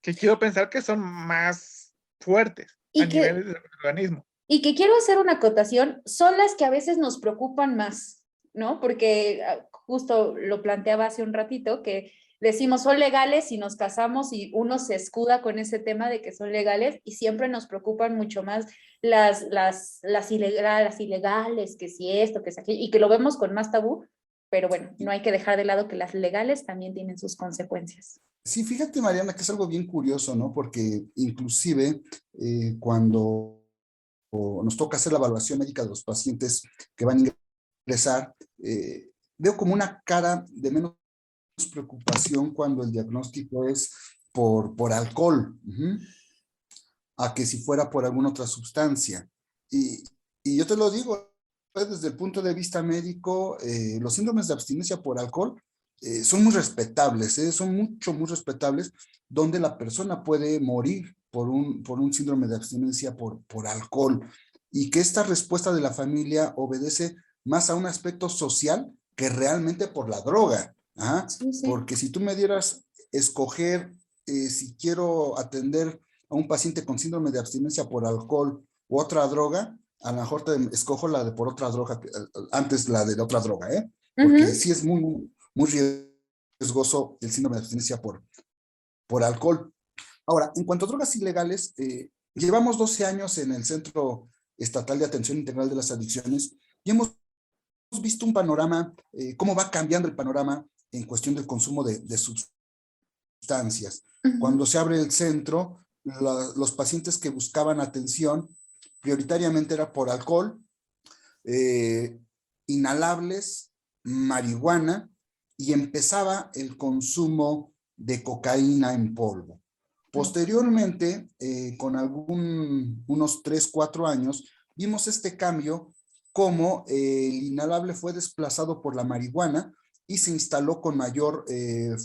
que quiero pensar que son más fuertes a nivel del organismo. Y que quiero hacer una acotación, son las que a veces nos preocupan más, ¿no? Porque justo lo planteaba hace un ratito, que decimos son legales y nos casamos y uno se escuda con ese tema de que son legales y siempre nos preocupan mucho más las ilegales, que si esto, que si aquello, y que lo vemos con más tabú, pero bueno, no hay que dejar de lado que las legales también tienen sus consecuencias. Sí, fíjate, Mariana, que es algo bien curioso, ¿no? Porque inclusive cuando nos toca hacer la evaluación médica de los pacientes que van a ingresar, veo como una cara de menos preocupación cuando el diagnóstico es por alcohol, a que si fuera por alguna otra sustancia. Y yo te lo digo, desde el punto de vista médico, los síndromes de abstinencia por alcohol son muy respetables, son muy respetables, donde la persona puede morir por un síndrome de abstinencia por alcohol, y que esta respuesta de la familia obedece más a un aspecto social que realmente por la droga. Sí. Porque si tú me dieras escoger si quiero atender a un paciente con síndrome de abstinencia por alcohol u otra droga, a lo mejor escojo la de por otra droga, antes la de la otra droga, porque sí es muy riesgoso el síndrome de abstinencia por alcohol. Ahora, en cuanto a drogas ilegales, llevamos 12 años en el Centro Estatal de Atención Integral de las Adicciones y hemos visto un panorama, cómo va cambiando el panorama en cuestión del consumo de sustancias. Cuando se abre el centro, los pacientes que buscaban atención prioritariamente era por alcohol, inhalables, marihuana, y empezaba el consumo de cocaína en polvo. Posteriormente, con unos 3, 4 años, vimos este cambio, como el inhalable fue desplazado por la marihuana y se instaló con mayor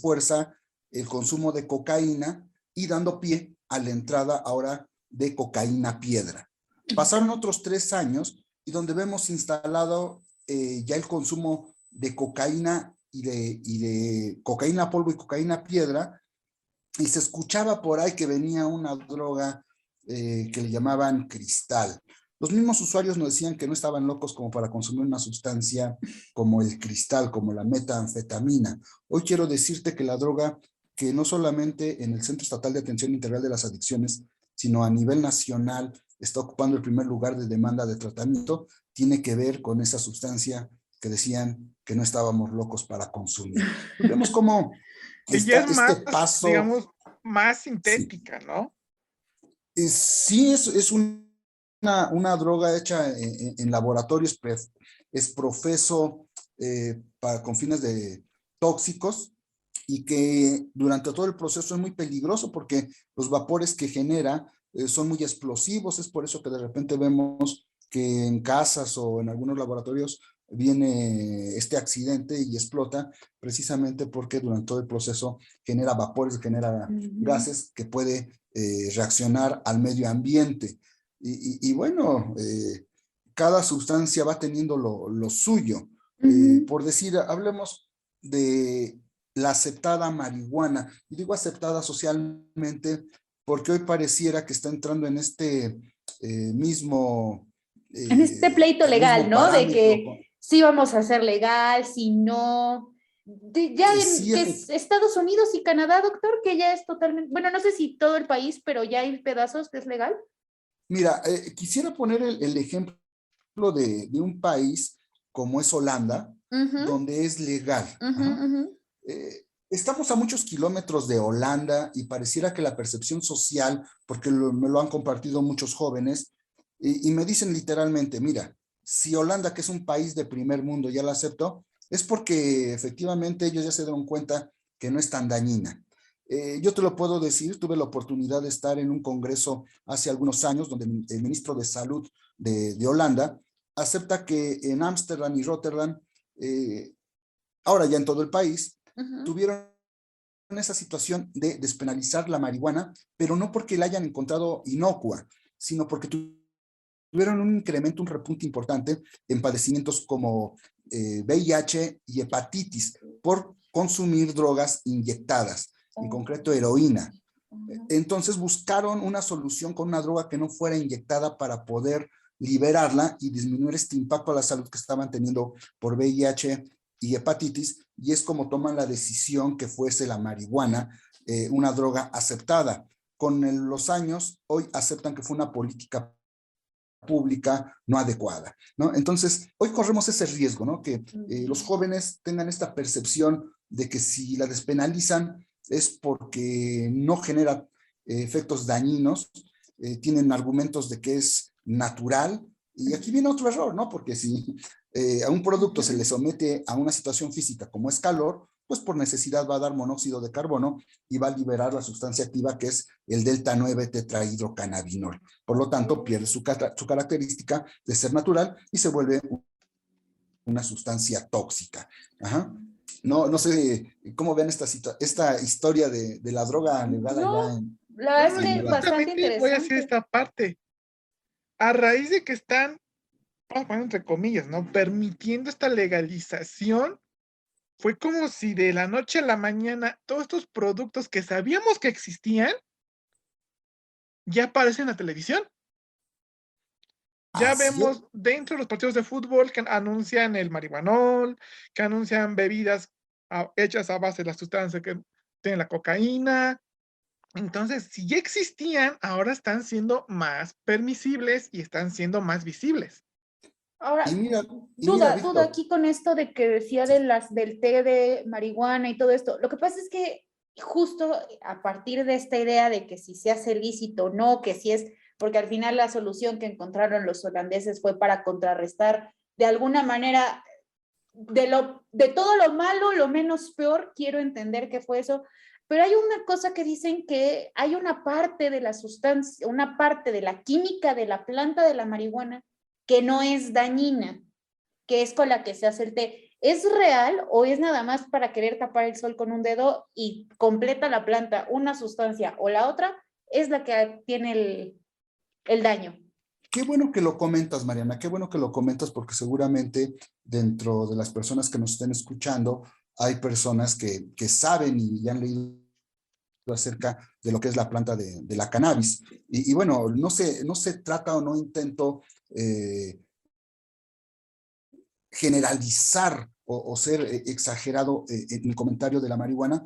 fuerza el consumo de cocaína, y dando pie a la entrada ahora de cocaína piedra. Pasaron otros 3 años y donde vemos instalado ya el consumo de cocaína y de cocaína polvo y cocaína piedra, y se escuchaba por ahí que venía una droga que le llamaban cristal. Los mismos usuarios nos decían que no estaban locos como para consumir una sustancia como el cristal, como la metanfetamina. Hoy quiero decirte que la droga que no solamente en el Centro Estatal de Atención Integral de las Adicciones, sino a nivel nacional está ocupando el primer lugar de demanda de tratamiento, tiene que ver con esa sustancia que decían que no estábamos locos para consumir. Pues vemos cómo Y ya está es este más, paso. digamos, más Sí, sintética, ¿no? sí es una droga hecha en laboratorios, es profeso con fines de tóxicos, y que durante todo el proceso es muy peligroso porque los vapores que genera son muy explosivos. Es por eso que de repente vemos que en casas o en algunos laboratorios viene este accidente y explota, precisamente porque durante todo el proceso genera vapores, genera gases que puede reaccionar al medio ambiente. Y bueno, cada sustancia va teniendo lo suyo. Por decir, hablemos de la aceptada marihuana. Y digo aceptada socialmente porque hoy pareciera que está entrando en este mismo, En este pleito legal, ¿no? De parámetro. que sí vamos a hacer legal, si no. Ya en Sí, que es Estados Unidos y Canadá, doctor, que ya es totalmente, bueno, no sé si todo el país, pero ya hay pedazos que es legal. mira, quisiera poner el ejemplo de un país como es Holanda, Ujú, donde es legal. ujú, Ajá. ujú. Estamos a muchos kilómetros de Holanda y pareciera que la percepción social, porque me lo han compartido muchos jóvenes, y me dicen literalmente, mira, si Holanda, que es un país de primer mundo, ya la aceptó, es porque efectivamente ellos ya se dieron cuenta que no es tan dañina. Yo te lo puedo decir, tuve la oportunidad de estar en un congreso hace algunos años donde el ministro de Salud de Holanda acepta que en Ámsterdam y Rotterdam, ahora ya en todo el país, Ujú. tuvieron esa situación de despenalizar la marihuana, pero no porque la hayan encontrado inocua, sino porque tuvieron un incremento, un repunte importante en padecimientos como VIH y hepatitis por consumir drogas inyectadas, en concreto heroína. Entonces buscaron una solución con una droga que no fuera inyectada para poder liberarla y disminuir este impacto a la salud que estaban teniendo por VIH y hepatitis, y es como toman la decisión que fuese la marihuana una droga aceptada. Con los años, hoy aceptan que fue una política pública no adecuada, ¿no? Entonces, hoy corremos ese riesgo, ¿no? Que los jóvenes tengan esta percepción de que si la despenalizan es porque no genera efectos dañinos, tienen argumentos de que es natural, y aquí viene otro error, ¿no? Porque si a un producto se le somete a una situación física como es calor, pues por necesidad va a dar monóxido de carbono y va a liberar la sustancia activa que es el delta 9 tetrahidrocannabinol. Por lo tanto, pierde su característica de ser natural y se vuelve una sustancia tóxica. Ajá. No sé cómo ven esta historia de la droga legal allá No, la verdad es en que Holanda. bastante Justamente voy a decir interesante. esta parte. A raíz de que están, vamos a poner entre comillas, ¿no? Permitiendo esta legalización, fue como si de la noche a la mañana todos estos productos que sabíamos que existían ya aparecen en la televisión. Ya Así es. vemos dentro de los partidos de fútbol que anuncian el marihuanol, que anuncian bebidas hechas a base de la sustancia que tiene la cocaína. Entonces, si ya existían, ahora están siendo más permisibles y están siendo más visibles. Y Ahora, mira, duda Víctor, aquí con esto de que decía de del té de marihuana y todo esto. Lo que pasa es que justo a partir de esta idea de que si se hace lícito o no, que si es, porque al final la solución que encontraron los holandeses fue para contrarrestar de alguna manera de todo lo malo, lo menos peor, quiero entender que fue eso, pero hay una cosa que dicen que hay una parte de la sustancia, una parte de la química de la planta de la marihuana que no es dañina, que es con la que se hace el té. ¿Es real o es nada más para querer tapar el sol con un dedo y completa la planta una sustancia o la otra es la que tiene el daño? qué bueno que lo comentas, Mariana, qué bueno que lo comentas porque seguramente dentro de las personas que nos estén escuchando hay personas que saben y han leído acerca de lo que es la planta de la cannabis. Y bueno, no se trata o no intento generalizar o ser exagerado en el comentario de la marihuana,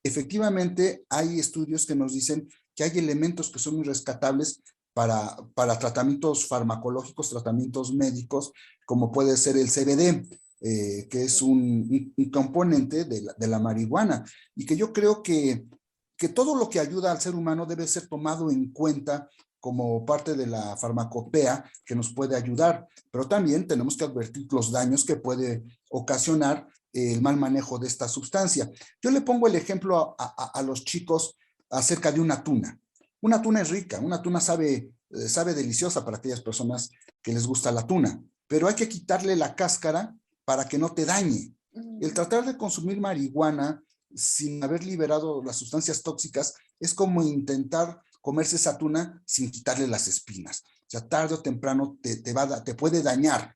efectivamente hay estudios que nos dicen que hay elementos que son muy rescatables para tratamientos farmacológicos, tratamientos médicos, como puede ser el CBD, que es un componente de la marihuana, y que yo creo que todo lo que ayuda al ser humano debe ser tomado en cuenta como parte de la farmacopea que nos puede ayudar, pero también tenemos que advertir los daños que puede ocasionar el mal manejo de esta sustancia. Yo le pongo el ejemplo a los chicos acerca de una tuna. Una tuna es rica, una tuna sabe deliciosa para aquellas personas que les gusta la tuna, pero hay que quitarle la cáscara para que no te dañe. El tratar de consumir marihuana sin haber liberado las sustancias tóxicas es como intentar comerse esa tuna sin quitarle las espinas. O sea, tarde o temprano te puede dañar.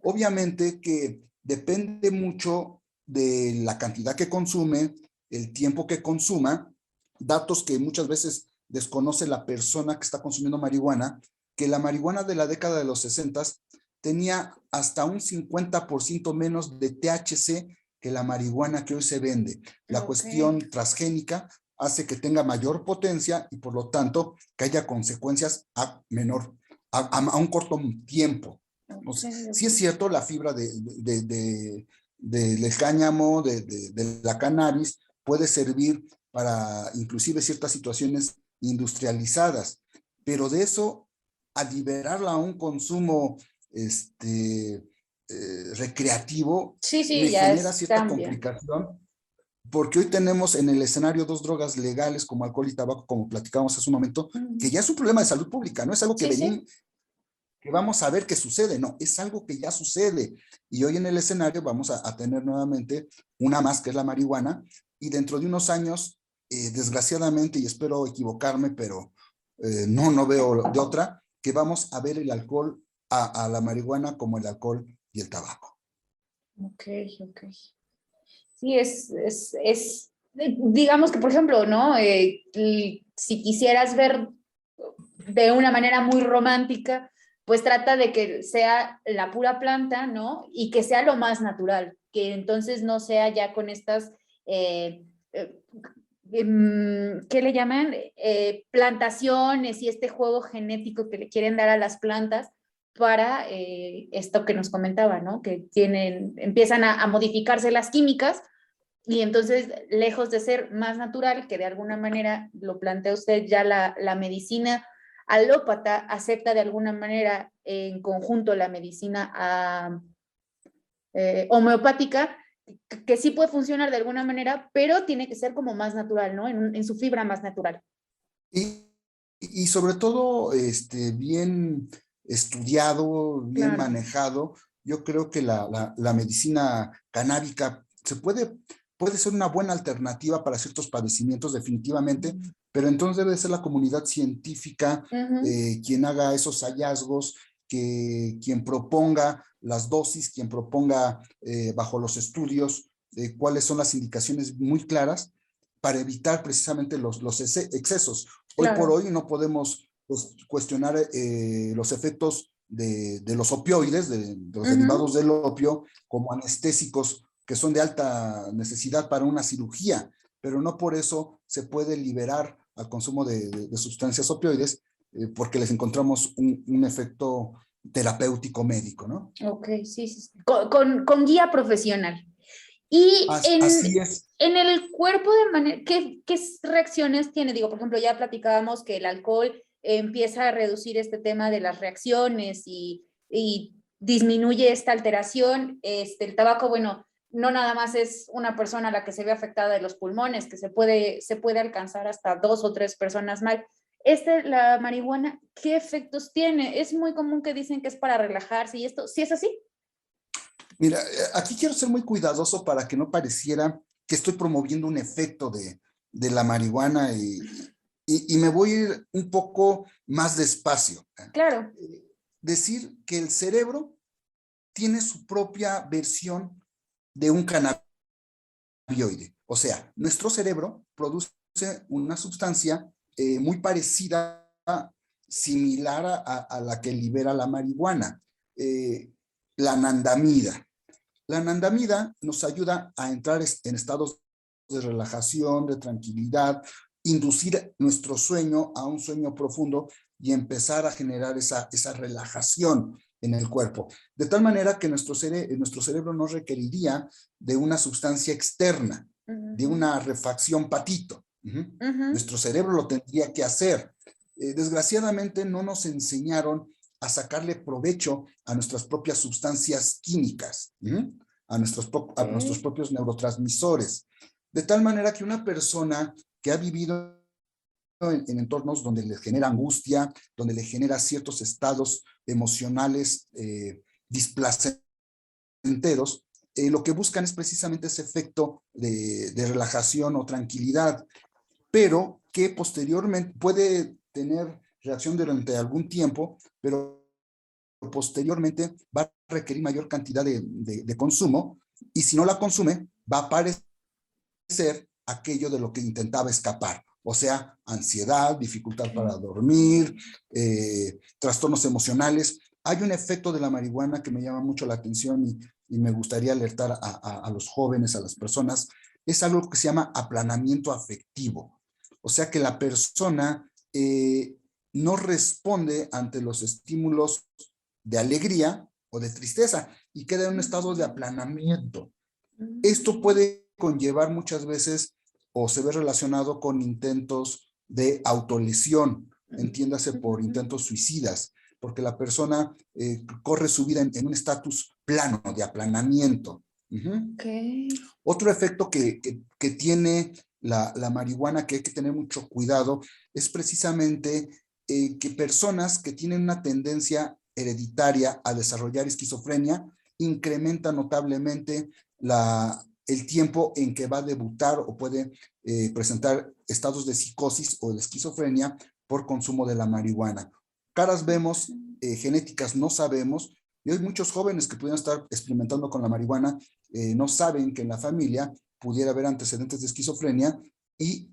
Obviamente que depende mucho de la cantidad que consume, el tiempo que consuma, datos que muchas veces desconoce la persona que está consumiendo marihuana, que la marihuana de la década de los 60 tenía hasta un 50% menos de THC que la marihuana que hoy se vende. La cuestión transgénica hace que tenga mayor potencia y por lo tanto que haya consecuencias a un corto tiempo. Entonces, sí es cierto, la fibra del cáñamo, de la cannabis, puede servir para inclusive ciertas situaciones industrializadas, pero de eso a liberarla a un consumo recreativo, me genera cierta complicación, porque hoy tenemos en el escenario dos drogas legales como alcohol y tabaco, como platicábamos hace un momento, que ya es un problema de salud pública, no es algo que que vamos a ver qué sucede, no, es algo que ya sucede, y hoy en el escenario vamos a tener nuevamente una más, que es la marihuana, y dentro de unos años, desgraciadamente, y espero equivocarme, pero no veo de otra, que vamos a ver el alcohol a la marihuana como el alcohol y el tabaco. Ok. Sí, digamos que, por ejemplo, ¿no? Si quisieras ver de una manera muy romántica, pues trata de que sea la pura planta, ¿no? Y que sea lo más natural, que entonces no sea ya con estas, ¿qué le llaman? Plantaciones y este juego genético que le quieren dar a las plantas para esto que nos comentaba, ¿no? Que empiezan a modificarse las químicas y entonces, lejos de ser más natural, que de alguna manera, lo plantea usted, ya la medicina alópata acepta de alguna manera en conjunto la medicina homeopática, que sí puede funcionar de alguna manera, pero tiene que ser como más natural, ¿no? En su fibra más natural. Y sobre todo, bien estudiado, bien manejado. Yo creo que la medicina canábica puede ser una buena alternativa para ciertos padecimientos, definitivamente, pero entonces debe ser la comunidad científica quien haga esos hallazgos, quien proponga las dosis, quien proponga bajo los estudios cuáles son las indicaciones muy claras para evitar precisamente los excesos. Hoy por hoy no podemos cuestionar los efectos de los opioides, de los derivados del opio, como anestésicos que son de alta necesidad para una cirugía, pero no por eso se puede liberar al consumo de sustancias opioides porque les encontramos un efecto terapéutico médico, ¿no? Ok, sí. Con guía profesional. Y así es. En el cuerpo ¿qué reacciones tiene? Digo, por ejemplo, ya platicábamos que el alcohol empieza a reducir este tema de las reacciones y disminuye esta alteración. El tabaco, bueno, no nada más es una persona a la que se ve afectada de los pulmones, que se puede alcanzar hasta 2 o 3 personas mal. La marihuana, ¿qué efectos tiene? Es muy común que dicen que es para relajarse y esto, ¿sí es así? Mira, aquí quiero ser muy cuidadoso para que no pareciera que estoy promoviendo un efecto de la marihuana y me voy a ir un poco más despacio. Claro. Decir que el cerebro tiene su propia versión de un cannabinoide. O sea, nuestro cerebro produce una sustancia muy parecida, similar a la que libera la marihuana, la anandamida. La anandamida nos ayuda a entrar en estados de relajación, de tranquilidad, inducir nuestro sueño a un sueño profundo y empezar a generar esa relajación en el cuerpo. De tal manera que nuestro cerebro no requeriría de una sustancia externa, de una refacción patito. Nuestro cerebro lo tendría que hacer. Desgraciadamente no nos enseñaron a sacarle provecho a nuestras propias sustancias químicas, a nuestros propios neurotransmisores. De tal manera que una persona que ha vivido en entornos donde le genera angustia, donde le genera ciertos estados emocionales displacenteros, lo que buscan es precisamente ese efecto de relajación o tranquilidad, pero que posteriormente puede tener reacción durante algún tiempo, pero posteriormente va a requerir mayor cantidad de consumo, y si no la consume, va a aparecer aquello de lo que intentaba escapar. O sea, ansiedad, dificultad para dormir, trastornos emocionales. Hay un efecto de la marihuana que me llama mucho la atención y me gustaría alertar a los jóvenes, a las personas. Es algo que se llama aplanamiento afectivo. O sea que la persona no responde ante los estímulos de alegría o de tristeza y queda en un estado de aplanamiento. Esto puede conllevar muchas veces o se ve relacionado con intentos de autolesión, entiéndase por intentos suicidas, porque la persona corre su vida en un estatus plano, de aplanamiento. Otro efecto que tiene la marihuana, que hay que tener mucho cuidado, es precisamente que personas que tienen una tendencia hereditaria a desarrollar esquizofrenia incrementa notablemente el tiempo en que va a debutar o puede presentar estados de psicosis o de esquizofrenia por consumo de la marihuana. Caras vemos, genéticas no sabemos, y hay muchos jóvenes que pudieran estar experimentando con la marihuana, no saben que en la familia pudiera haber antecedentes de esquizofrenia y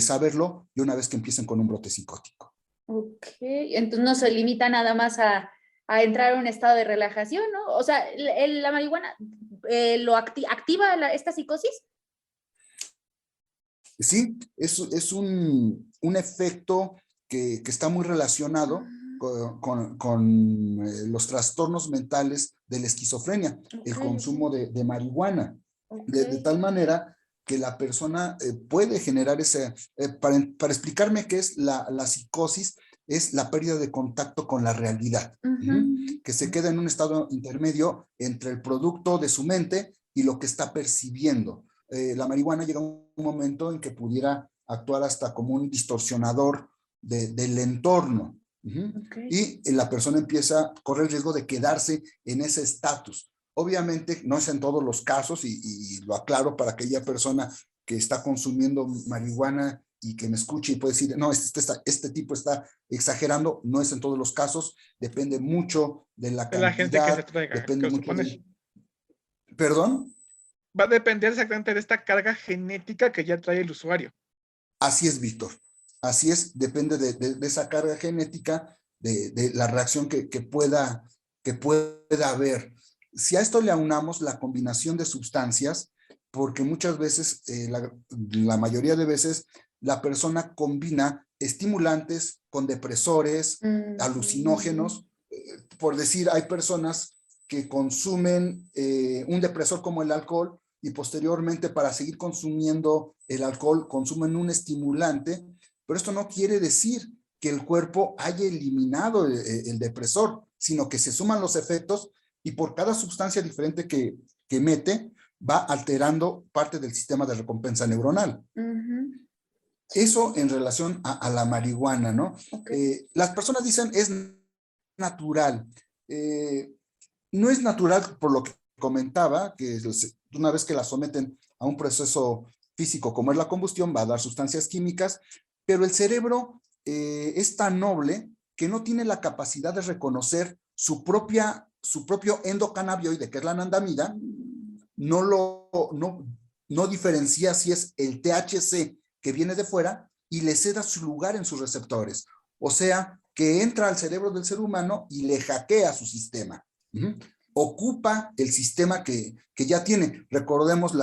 saberlo de una vez que empiecen con un brote psicótico. Ok, entonces no se limita nada más a entrar a un estado de relajación, ¿no? O sea, la marihuana lo activa esta psicosis. Sí, es un efecto que está muy relacionado con los trastornos mentales de la esquizofrenia, el consumo de marihuana, de tal manera que la persona puede generar ese, para explicarme qué es la psicosis, es la pérdida de contacto con la realidad, que se queda en un estado intermedio entre el producto de su mente y lo que está percibiendo. La marihuana llega a un momento en que pudiera actuar hasta como un distorsionador del entorno. Y la persona empieza a correr el riesgo de quedarse en ese estatus. Obviamente no es en todos los casos, y lo aclaro para aquella persona que está consumiendo marihuana y que me escuche y puede decir, no, este tipo está exagerando. No es en todos los casos, depende mucho de la cantidad. De la gente que se traiga, depende mucho ¿Perdón? Va a depender exactamente de esta carga genética que ya trae el usuario. Así es, Víctor. Así es, depende de esa carga genética, de la reacción que pueda haber. Si a esto le aunamos la combinación de sustancias, porque muchas veces, la mayoría de veces, la persona combina estimulantes con depresores, alucinógenos. Por decir, hay personas que consumen un depresor como el alcohol y posteriormente, para seguir consumiendo el alcohol, consumen un estimulante, pero esto no quiere decir que el cuerpo haya eliminado el depresor, sino que se suman los efectos y por cada sustancia diferente que mete, va alterando parte del sistema de recompensa neuronal. Eso en relación a la marihuana, ¿no? Las personas dicen, es natural. No es natural por lo que comentaba, que una vez que la someten a un proceso físico como es la combustión, va a dar sustancias químicas, pero el cerebro es tan noble que no tiene la capacidad de reconocer su propio endocannabinoide, que es la anandamida. No diferencia si es el THC que viene de fuera y le ceda su lugar en sus receptores. O sea, que entra al cerebro del ser humano y le hackea su sistema. Ocupa el sistema que ya tiene. Recordemos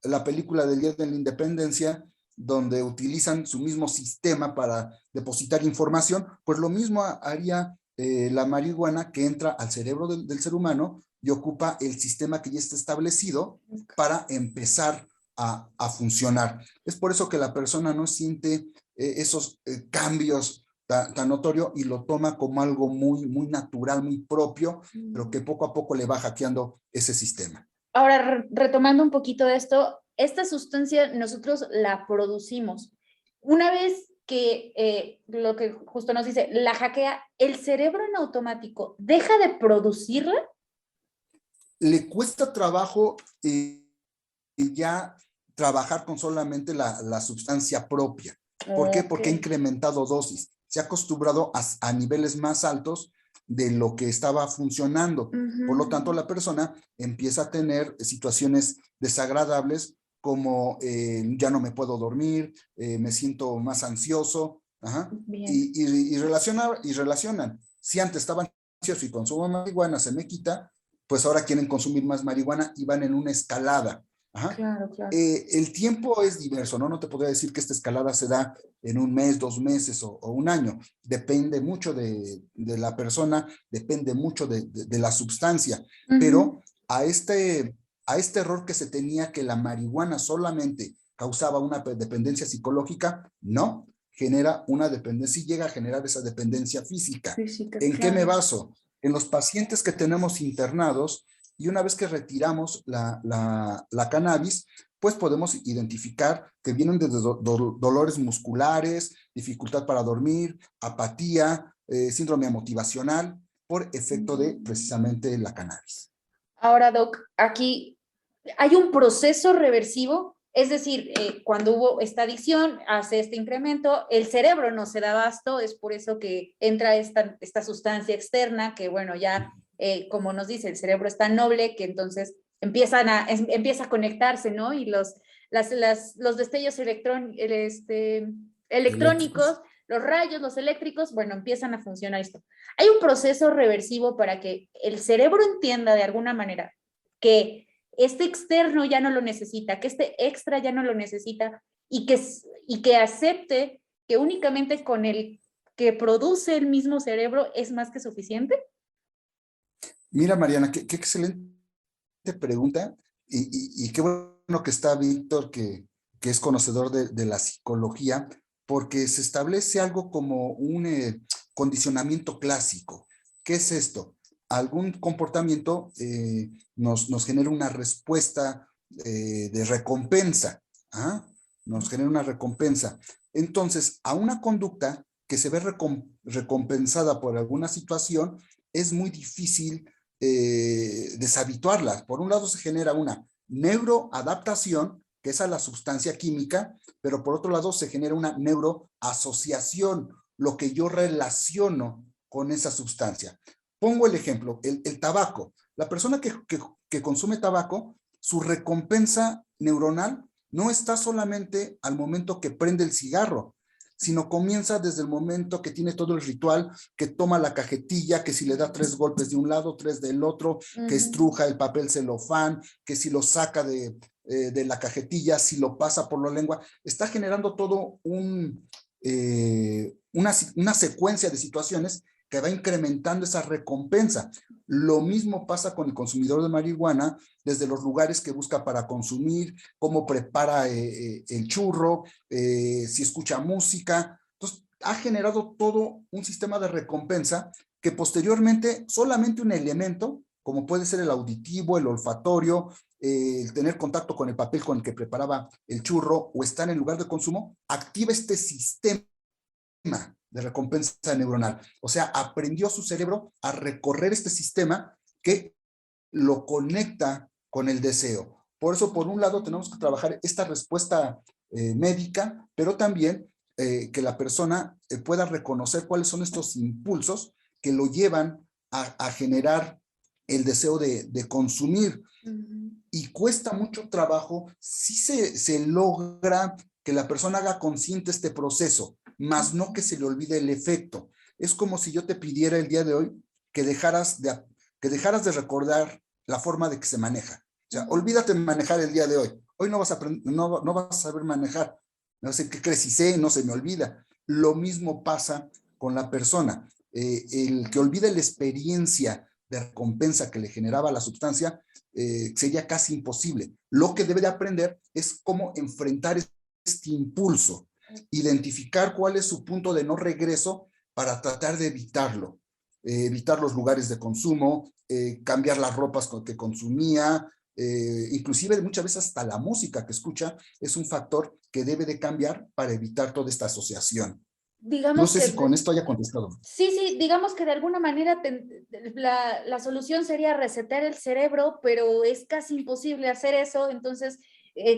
la película del Día de la Independencia, donde utilizan su mismo sistema para depositar información, pues lo mismo haría la marihuana, que entra al cerebro del ser humano y ocupa el sistema que ya está establecido para empezar a funcionar. Es por eso que la persona no siente esos cambios tan notorio y lo toma como algo muy natural, muy propio, pero que poco a poco le va hackeando ese sistema. Ahora, retomando un poquito de esto, esta sustancia nosotros la producimos. Una vez que lo que justo nos dice, la hackea, ¿el cerebro en automático deja de producirla? Le cuesta trabajo ya trabajar con solamente la sustancia propia. ¿Por qué? Porque ha incrementado dosis. Se ha acostumbrado a niveles más altos de lo que estaba funcionando. Por lo tanto, la persona empieza a tener situaciones desagradables como ya no me puedo dormir, me siento más ansioso, y relacionan. Si antes estaba ansioso y consumo marihuana, se me quita, pues ahora quieren consumir más marihuana y van en una escalada. Claro. El tiempo es diverso, ¿no? No te podría decir que esta escalada se da en un mes, 2 meses o un año. Depende mucho de la persona, depende mucho de la sustancia. Pero a este error que se tenía, que la marihuana solamente causaba una dependencia psicológica, no, genera una dependencia y llega a generar esa dependencia física. ¿En qué me baso? En los pacientes que tenemos internados. Y una vez que retiramos la cannabis, pues podemos identificar que vienen desde dolores musculares, dificultad para dormir, apatía, síndrome motivacional, por efecto de precisamente la cannabis. Ahora, Doc, aquí hay un proceso reversivo, es decir, cuando hubo esta adicción, hace este incremento, el cerebro no se da abasto, es por eso que entra esta sustancia externa que, bueno, ya... como nos dice, el cerebro es tan noble que entonces empieza a conectarse, ¿no? Y los destellos electrónicos, los rayos, los eléctricos, bueno, empiezan a funcionar esto. Hay un proceso reversivo para que el cerebro entienda de alguna manera que este externo ya no lo necesita, que este extra ya no lo necesita y que acepte que únicamente con el que produce el mismo cerebro es más que suficiente. Mira, Mariana, qué excelente pregunta y qué bueno que está Víctor, que es conocedor de la psicología, porque se establece algo como un condicionamiento clásico. ¿Qué es esto? Algún comportamiento nos genera una respuesta de recompensa. Nos genera una recompensa. Entonces, a una conducta que se ve recompensada por alguna situación, es muy difícil deshabituarlas. Por un lado se genera una neuroadaptación, que es a la sustancia química, pero por otro lado se genera una neuroasociación, lo que yo relaciono con esa sustancia. Pongo el ejemplo, el tabaco. La persona que consume tabaco, su recompensa neuronal no está solamente al momento que prende el cigarro, sino comienza desde el momento que tiene todo el ritual, que toma la cajetilla, que si le da 3 golpes de un lado, 3 del otro, que estruja el papel celofán, que si lo saca de la cajetilla, si lo pasa por la lengua, está generando todo una secuencia de situaciones que va incrementando esa recompensa. Lo mismo pasa con el consumidor de marihuana, desde los lugares que busca para consumir, cómo prepara el churro, si escucha música. Entonces, ha generado todo un sistema de recompensa que posteriormente solamente un elemento, como puede ser el auditivo, el olfatorio, el tener contacto con el papel con el que preparaba el churro o estar en el lugar de consumo, activa este sistema de recompensa neuronal. O sea, aprendió su cerebro a recorrer este sistema que lo conecta con el deseo. Por eso, por un lado, tenemos que trabajar esta respuesta médica, pero también que la persona pueda reconocer cuáles son estos impulsos que lo llevan a generar el deseo de consumir. Y cuesta mucho trabajo, si se logra que la persona haga consciente este proceso, más no que se le olvide el efecto. Es como si yo te pidiera el día de hoy que dejaras de recordar la forma de que se maneja. O sea, olvídate de manejar el día de hoy. hoy no vas a no vas a saber manejar. No sé qué crees, si sé, no se me olvida. Lo mismo pasa con la persona. El que olvide la experiencia de recompensa que le generaba la sustancia sería casi imposible. Lo que debe de aprender es cómo enfrentar este impulso, identificar cuál es su punto de no regreso para tratar de evitarlo. Evitar los lugares de consumo, cambiar las ropas que consumía, inclusive muchas veces hasta la música que escucha es un factor que debe de cambiar para evitar toda esta asociación. No Digamos sé que, si con esto haya contestado. sí, digamos que de alguna manera la solución sería resetear el cerebro, pero es casi imposible hacer eso, entonces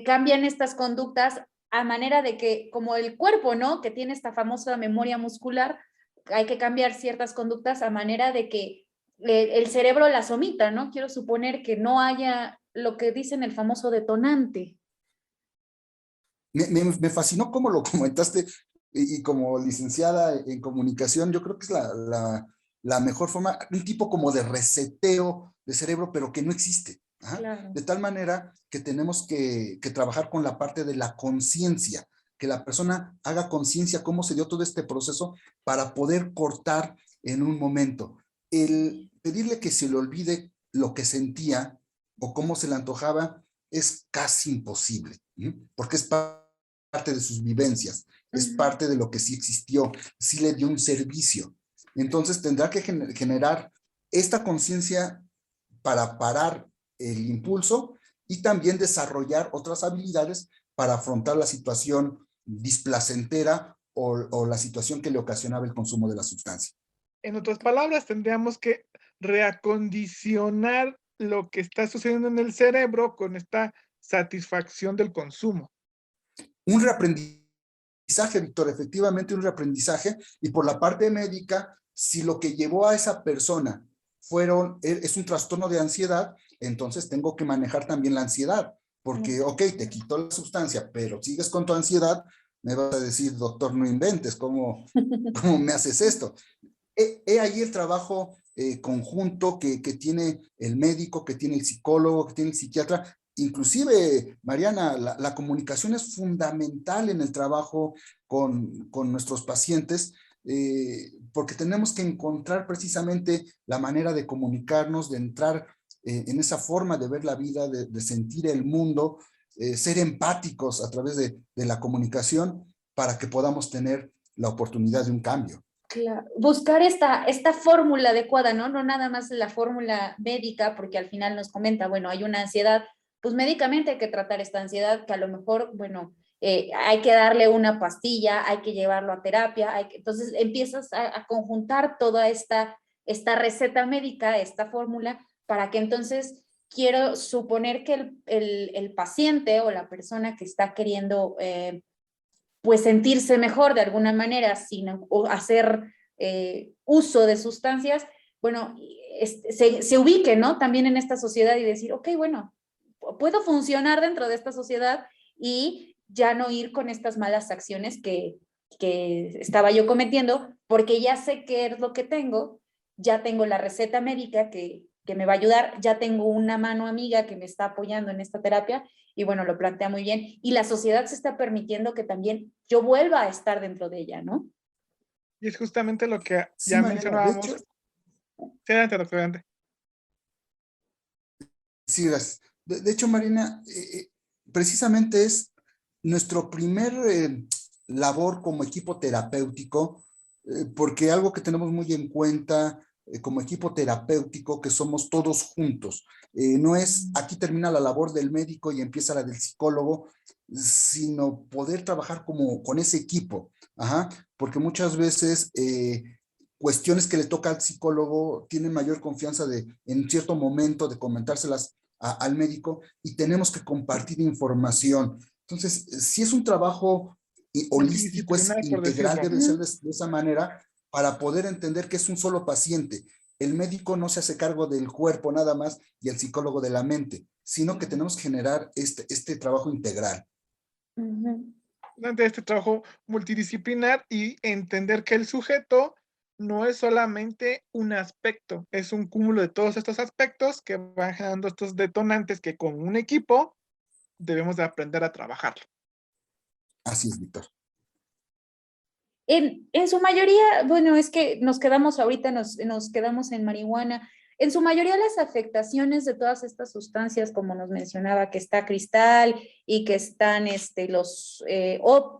cambian estas conductas a manera de que, como el cuerpo, ¿no? Que tiene esta famosa memoria muscular, hay que cambiar ciertas conductas a manera de que el cerebro las omita, ¿no? Quiero suponer que no haya lo que dicen el famoso detonante. Me fascinó cómo lo comentaste y como licenciada en comunicación, yo creo que es la mejor forma, un tipo como de reseteo de cerebro, pero que no existe. Claro. De tal manera que tenemos que trabajar con la parte de la conciencia, que la persona haga conciencia cómo se dio todo este proceso para poder cortar en un momento. El pedirle que se le olvide lo que sentía o cómo se le antojaba es casi imposible, porque es parte de sus vivencias, es parte de lo que sí existió, sí le dio un servicio. Entonces tendrá que generar esta conciencia para parar el impulso y también desarrollar otras habilidades para afrontar la situación displacentera o la situación que le ocasionaba el consumo de la sustancia. En otras palabras, tendríamos que reacondicionar lo que está sucediendo en el cerebro con esta satisfacción del consumo. Un reaprendizaje, Víctor, efectivamente un reaprendizaje, y por la parte médica, si lo que llevó a esa persona es un trastorno de ansiedad, entonces tengo que manejar también la ansiedad, porque, ok, te quitó la sustancia, pero sigues con tu ansiedad, me vas a decir, doctor, no inventes, ¿cómo me haces esto? He ahí el trabajo conjunto que tiene el médico, que tiene el psicólogo, que tiene el psiquiatra. Inclusive, Mariana, la comunicación es fundamental en el trabajo con nuestros pacientes, porque tenemos que encontrar precisamente la manera de comunicarnos, de entrar en esa forma de ver la vida, de sentir el mundo, ser empáticos a través de la comunicación para que podamos tener la oportunidad de un cambio. Claro. Buscar esta fórmula adecuada, ¿no? No nada más la fórmula médica, porque al final nos comenta, bueno, hay una ansiedad, pues médicamente hay que tratar esta ansiedad, que a lo mejor, bueno, hay que darle una pastilla, hay que llevarlo a terapia, entonces empiezas a conjuntar toda esta receta médica, esta fórmula, para que entonces quiero suponer que el paciente o la persona que está queriendo pues sentirse mejor de alguna manera sin hacer uso de sustancias, bueno, se ubique, ¿no? También en esta sociedad y decir, ok, bueno, puedo funcionar dentro de esta sociedad y ya no ir con estas malas acciones que estaba yo cometiendo, porque ya sé qué es lo que tengo, ya tengo la receta médica que me va a ayudar, ya tengo una mano amiga que me está apoyando en esta terapia y bueno, lo plantea muy bien. Y la sociedad se está permitiendo que también yo vuelva a estar dentro de ella, ¿no? Y es justamente lo que Sí, ya Mariana, mencionábamos. de hecho, Sí, adelante, doctor, adelante. sí, gracias. De hecho, Marina, precisamente es nuestro primer labor como equipo terapéutico, porque algo que tenemos muy en cuenta como equipo terapéutico, que somos todos juntos. No es aquí termina la labor del médico y empieza la del psicólogo, sino poder trabajar con ese equipo. Ajá, porque muchas veces cuestiones que le toca al psicólogo tienen mayor confianza en cierto momento de comentárselas al médico y tenemos que compartir información. Entonces, si es un trabajo holístico, es Multidisciplinar, por integral, decirlo. debe ser de esa manera para poder entender que es un solo paciente. El médico no se hace cargo del cuerpo nada más y el psicólogo de la mente, sino que tenemos que generar este trabajo integral. De este trabajo multidisciplinar y entender que el sujeto no es solamente un aspecto, es un cúmulo de todos estos aspectos que van generando estos detonantes que con un equipo debemos de aprender a trabajarlo. Así es, Víctor. En su mayoría, bueno, es que nos quedamos ahorita, nos quedamos en marihuana. En su mayoría las afectaciones de todas estas sustancias, como nos mencionaba, que está cristal y que están los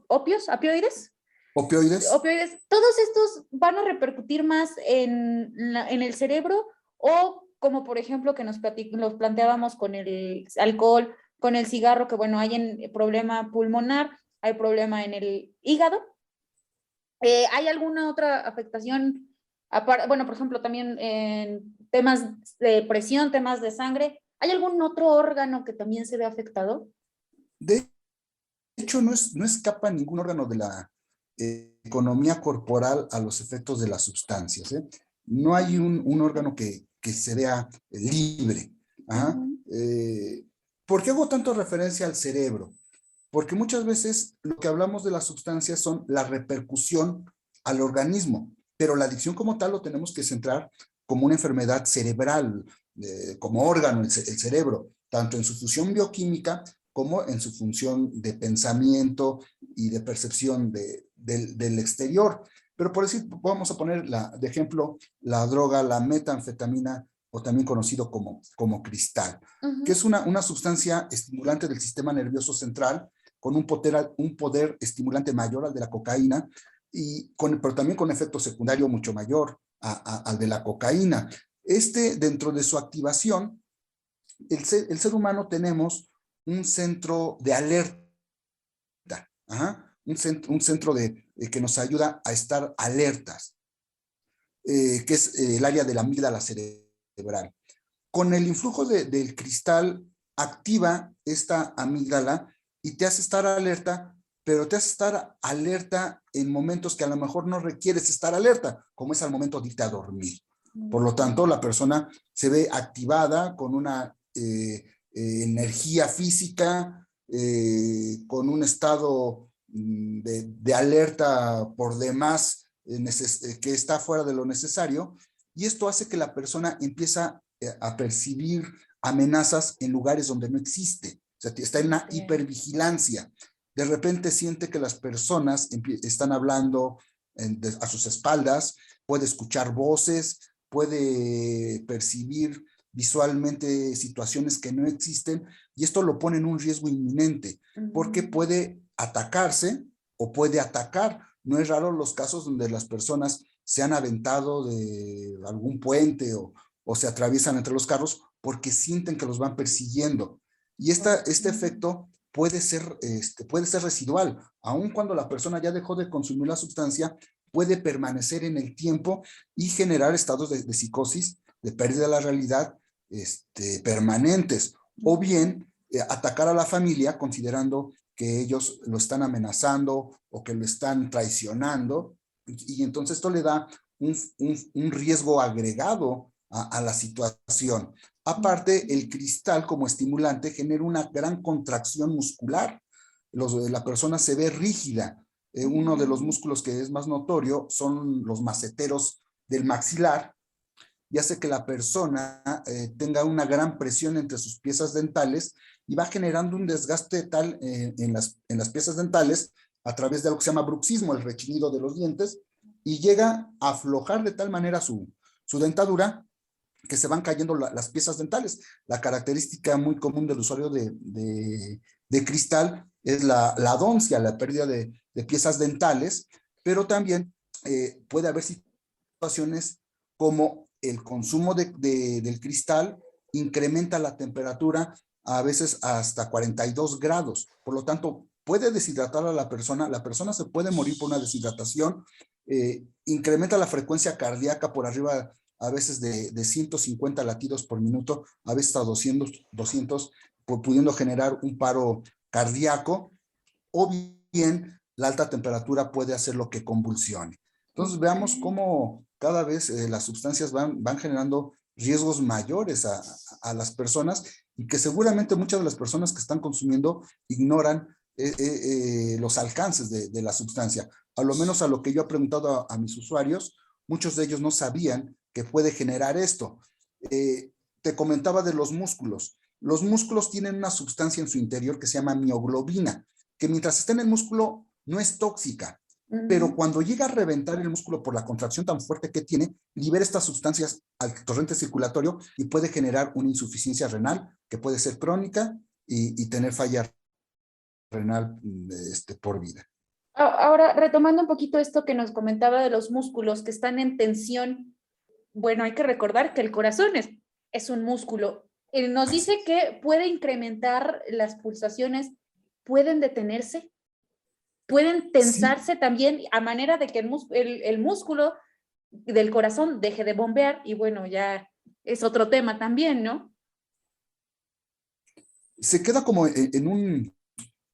opioides, Opioides. todos estos van a repercutir más en el cerebro, o como por ejemplo que nos planteábamos con el alcohol, con el cigarro, que bueno, hay problema pulmonar, hay problema en el hígado. ¿Hay alguna otra afectación? Bueno, por ejemplo, también en temas de presión, temas de sangre. ¿Hay algún otro órgano que también se ve afectado? De hecho, no escapa ningún órgano de la economía corporal a los efectos de las sustancias. No hay un órgano que se vea libre. ¿Por qué hago tanto referencia al cerebro? Porque muchas veces lo que hablamos de las sustancias son la repercusión al organismo, pero la adicción como tal lo tenemos que centrar como una enfermedad cerebral, como órgano, el cerebro, tanto en su función bioquímica como en su función de pensamiento y de percepción del exterior. Pero por decir, vamos a poner de ejemplo la droga, la metanfetamina, o también conocido como cristal, que es una sustancia estimulante del sistema nervioso central, con un poder estimulante mayor al de la cocaína, pero también con efecto secundario mucho mayor al de la cocaína. Dentro de su activación, el ser humano tenemos un centro de alerta, un centro que nos ayuda a estar alertas, que es el área de la amígdala cerebral. Con el influjo del cristal activa esta amígdala y te hace estar alerta, pero te hace estar alerta en momentos que a lo mejor no requieres estar alerta, como es al momento de irte a dormir. Por lo tanto, la persona se ve activada con una energía física, con un estado de alerta por demás, que está fuera de lo necesario, y esto hace que la persona empiece a percibir amenazas en lugares donde no existe. O sea, está en una hipervigilancia. De repente siente que las personas están hablando a sus espaldas, puede escuchar voces, puede percibir visualmente situaciones que no existen, y esto lo pone en un riesgo inminente, porque puede atacarse o puede atacar. No es raro los casos donde las personas se han aventado de algún puente o se atraviesan entre los carros porque sienten que los van persiguiendo. Y este efecto puede ser residual. Aun cuando la persona ya dejó de consumir la sustancia, puede permanecer en el tiempo y generar estados de psicosis, de pérdida de la realidad permanentes. O bien atacar a la familia considerando que ellos lo están amenazando o que lo están traicionando. Y entonces esto le da un riesgo agregado a la situación. Aparte, el cristal como estimulante genera una gran contracción muscular. La persona se ve rígida. Uno de los músculos que es más notorio son los maceteros del maxilar, y hace que la persona tenga una gran presión entre sus piezas dentales y va generando un desgaste tal en las piezas dentales a través de algo que se llama bruxismo, el rechinido de los dientes, y llega a aflojar de tal manera su dentadura que se van cayendo las piezas dentales. La característica muy común del usuario de cristal es la adoncia, la pérdida de piezas dentales, pero también puede haber situaciones como el consumo del cristal incrementa la temperatura a veces hasta 42 grados. Por lo tanto, puede deshidratar a la persona se puede morir por una deshidratación, incrementa la frecuencia cardíaca por arriba a veces de 150 latidos por minuto, a veces hasta 200 pudiendo generar un paro cardíaco, o bien la alta temperatura puede hacer lo que convulsione. Entonces veamos cómo cada vez las sustancias van generando riesgos mayores a las personas, y que seguramente muchas de las personas que están consumiendo ignoran los alcances de la sustancia. A lo menos a lo que yo he preguntado a mis usuarios, muchos de ellos no sabían que puede generar esto. Te comentaba de los músculos. Los músculos tienen una sustancia en su interior que se llama mioglobina, que mientras está en el músculo no es tóxica, pero cuando llega a reventar el músculo por la contracción tan fuerte que tiene, libera estas sustancias al torrente circulatorio y puede generar una insuficiencia renal que puede ser crónica y tener falla renal por vida. Ahora, retomando un poquito esto que nos comentaba de los músculos que están en tensión, bueno, hay que recordar que el corazón es un músculo. Nos dice que puede incrementar las pulsaciones, pueden detenerse, pueden tensarse también a manera de que el músculo del corazón deje de bombear y bueno, ya es otro tema también, ¿no? Se queda como en un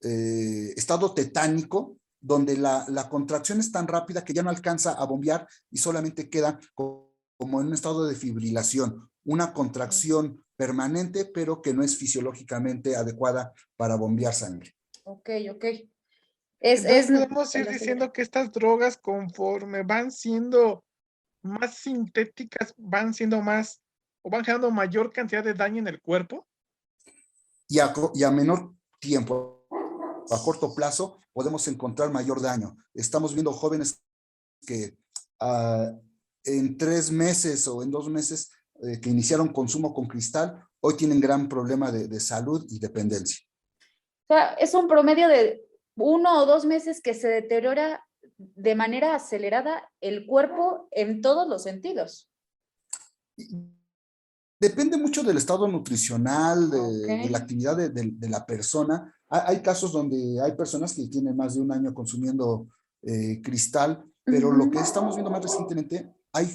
estado tetánico, donde la contracción es tan rápida que ya no alcanza a bombear y solamente queda como en un estado de fibrilación, una contracción permanente, pero que no es fisiológicamente adecuada para bombear sangre. Ok. Entonces podemos ir diciendo que estas drogas, conforme van siendo más sintéticas, van siendo más, o van generando mayor cantidad de daño en el cuerpo. Y a menor tiempo, a corto plazo, podemos encontrar mayor daño. Estamos viendo jóvenes que en 3 meses o en 2 meses que iniciaron consumo con cristal, hoy tienen gran problema de salud y dependencia. O sea, es un promedio de 1 o 2 meses que se deteriora de manera acelerada el cuerpo en todos los sentidos. Depende mucho del estado nutricional, de la actividad de la persona. Hay casos donde hay personas que tienen más de 1 año consumiendo cristal, pero lo que estamos viendo más recientemente, hay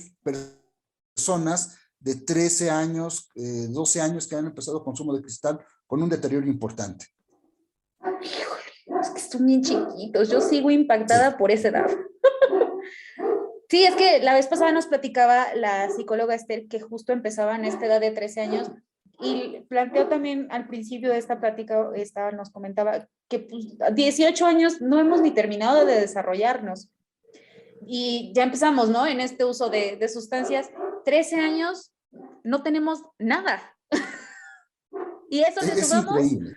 personas de 13 años, 12 años que han empezado consumo de cristal con un deterioro importante. Es que son bien chiquitos, yo sigo impactada por esa edad. Sí, es que la vez pasada nos platicaba la psicóloga Esther que justo empezaba en esta edad de 13 años y planteó también al principio de esta plática, nos comentaba que pues, a 18 años no hemos ni terminado de desarrollarnos y ya empezamos, ¿no? En este uso de sustancias, 13 años no tenemos nada. Y eso le sumamos, increíble.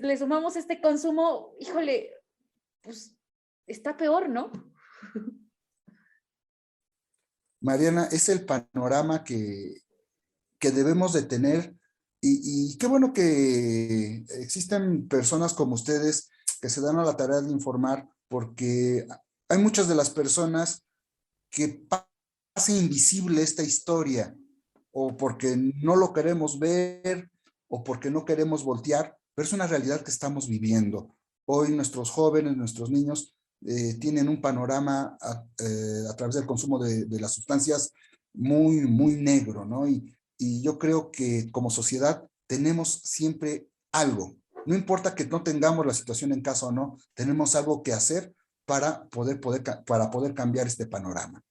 Le sumamos este consumo, híjole, pues está peor, ¿no? Mariana, es el panorama que debemos de tener y qué bueno que existen personas como ustedes que se dan a la tarea de informar, porque hay muchas de las personas que pasa invisible esta historia, o porque no lo queremos ver, o porque no queremos voltear, pero es una realidad que estamos viviendo. Hoy nuestros jóvenes, nuestros niños, tienen un panorama a través del consumo de las sustancias muy, muy negro, ¿no? Y yo creo que como sociedad tenemos siempre algo. No importa que no tengamos la situación en casa o no, tenemos algo que hacer para poder cambiar este panorama.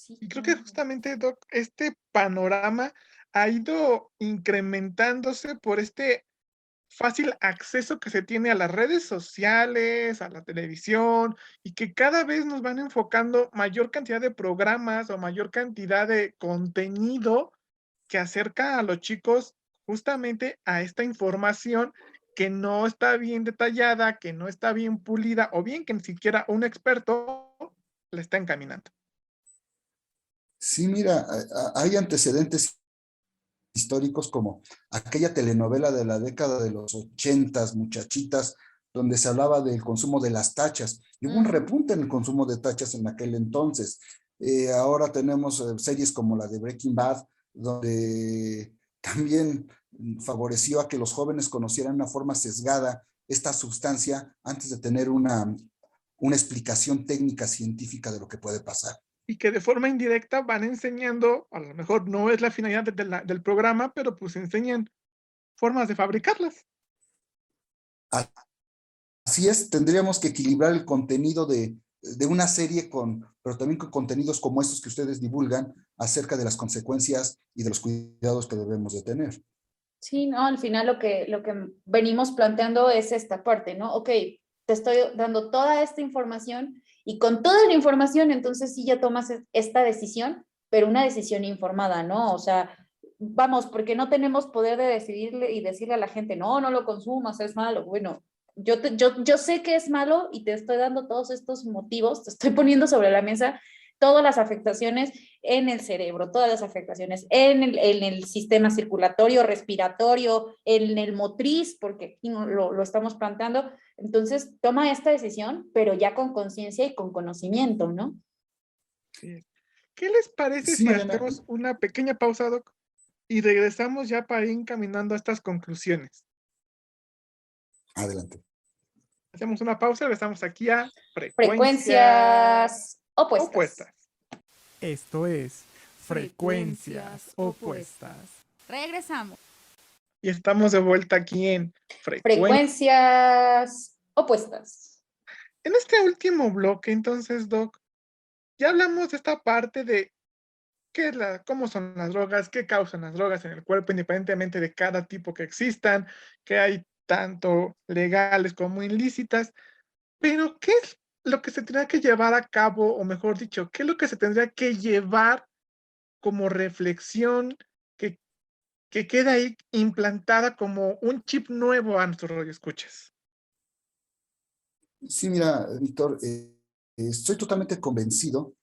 Y creo que justamente, Doc, este panorama ha ido incrementándose por este fácil acceso que se tiene a las redes sociales, a la televisión, y que cada vez nos van enfocando mayor cantidad de programas o mayor cantidad de contenido que acerca a los chicos justamente a esta información que no está bien detallada, que no está bien pulida, o bien que ni siquiera un experto la está encaminando. Sí, mira, hay antecedentes históricos como aquella telenovela de la década de los 80, Muchachitas, donde se hablaba del consumo de las tachas. Y hubo un repunte en el consumo de tachas en aquel entonces. Ahora tenemos series como la de Breaking Bad, donde también favoreció a que los jóvenes conocieran de una forma sesgada esta sustancia antes de tener una explicación técnica científica de lo que puede pasar. Y que de forma indirecta van enseñando, a lo mejor no es la finalidad del programa, pero pues enseñan formas de fabricarlas. Así es, tendríamos que equilibrar el contenido de una serie pero también con contenidos como estos que ustedes divulgan acerca de las consecuencias y de los cuidados que debemos de tener. Sí, no, al final lo que venimos planteando es esta parte, ¿no? Ok, te estoy dando toda esta información y con toda la información entonces sí ya tomas esta decisión, pero una decisión informada, ¿no? O sea, vamos, porque no tenemos poder de decidirle y decirle a la gente, no, no lo consumas, es malo. Bueno, yo sé que es malo y te estoy dando todos estos motivos, te estoy poniendo sobre la mesa todas las afectaciones en el cerebro, todas las afectaciones en el sistema circulatorio, respiratorio, en el motriz, porque aquí lo estamos planteando. Entonces, toma esta decisión, pero ya con conciencia y con conocimiento, ¿no? Sí. ¿Qué les parece Sí, si Mariana. hacemos una pequeña pausa, Doc, y regresamos ya para ir encaminando a estas conclusiones? Adelante. Hacemos una pausa, regresamos aquí a Frecuencias opuestas. Esto es Frecuencias Opuestas. Regresamos. Y estamos de vuelta aquí en Frecuencias opuestas. En este último bloque, entonces, Doc, ya hablamos de esta parte de cómo son las drogas, qué causan las drogas en el cuerpo, independientemente de cada tipo que existan, que hay tanto legales como ilícitas, pero ¿qué es lo que se tendría que llevar a cabo, o mejor dicho, qué es lo que se tendría que llevar como reflexión que queda ahí implantada como un chip nuevo a nuestro radioescuchas? Sí, mira, Víctor, estoy totalmente convencido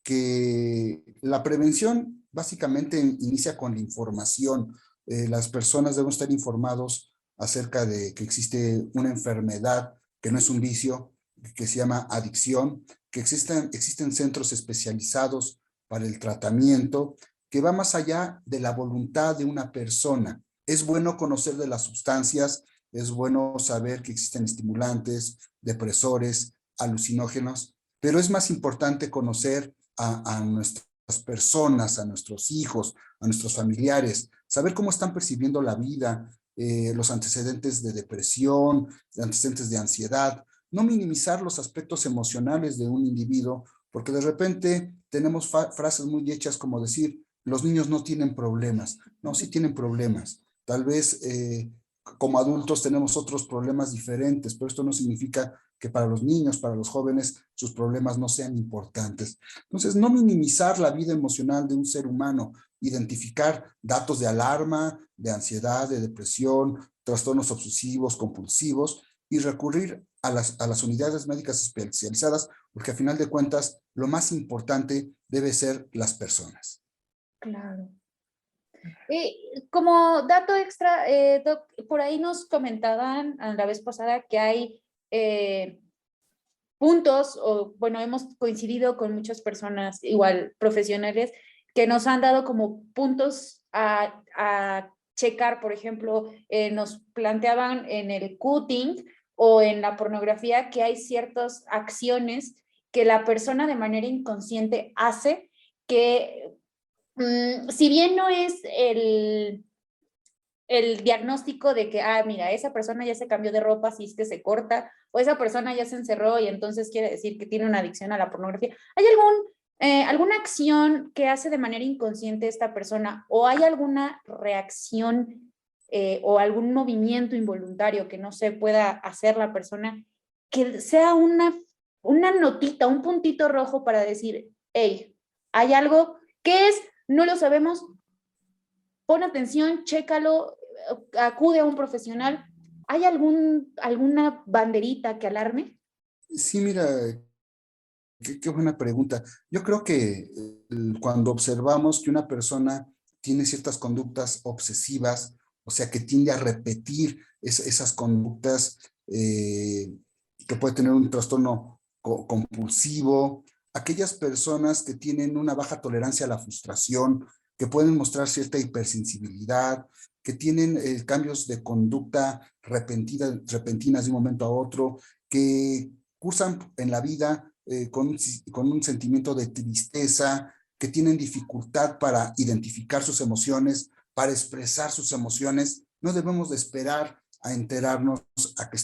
que la prevención básicamente inicia con la información. Las personas deben estar informados acerca de que existe una enfermedad que no es un vicio, que se llama adicción, que existen centros especializados para el tratamiento, que va más allá de la voluntad de una persona. Es bueno conocer de las sustancias, es bueno saber que existen estimulantes, depresores, alucinógenos, pero es más importante conocer a nuestras personas, a nuestros hijos, a nuestros familiares, saber cómo están percibiendo la vida, los antecedentes de depresión, antecedentes de ansiedad, no minimizar los aspectos emocionales de un individuo, porque de repente tenemos frases muy hechas como decir, los niños no tienen problemas. No, sí tienen problemas. Tal vez como adultos tenemos otros problemas diferentes, pero esto no significa que para los niños, para los jóvenes, sus problemas no sean importantes. Entonces, no minimizar la vida emocional de un ser humano, identificar datos de alarma, de ansiedad, de depresión, trastornos obsesivos, compulsivos, y recurrir a las unidades médicas especializadas, porque a final de cuentas, lo más importante debe ser las personas. Claro. Como dato extra, Doc, por ahí nos comentaban a la vez pasada que hay puntos, o bueno, hemos coincidido con muchas personas, igual profesionales, que nos han dado como puntos a checar. Por ejemplo, nos planteaban en el cutting o en la pornografía que hay ciertas acciones que la persona de manera inconsciente hace que, si bien no es el diagnóstico de que, mira, esa persona ya se cambió de ropa si es que se corta, o esa persona ya se encerró y entonces quiere decir que tiene una adicción a la pornografía. ¿Hay alguna acción que hace de manera inconsciente esta persona, o hay alguna reacción o algún movimiento involuntario que no se pueda hacer la persona, que sea una notita, un puntito rojo para decir, hey, hay algo? ¿Qué es? No lo sabemos. Pon atención, chécalo, acude a un profesional. ¿Hay alguna banderita que alarme? Sí, mira, qué buena pregunta. Yo creo que cuando observamos que una persona tiene ciertas conductas obsesivas, o sea, que tiende a repetir esas conductas, que puede tener un trastorno compulsivo, aquellas personas que tienen una baja tolerancia a la frustración, que pueden mostrar cierta hipersensibilidad, que tienen cambios de conducta repentinas de un momento a otro, que cursan en la vida con un sentimiento de tristeza, que tienen dificultad para identificar sus emociones, para expresar sus emociones. No debemos de esperar a enterarnos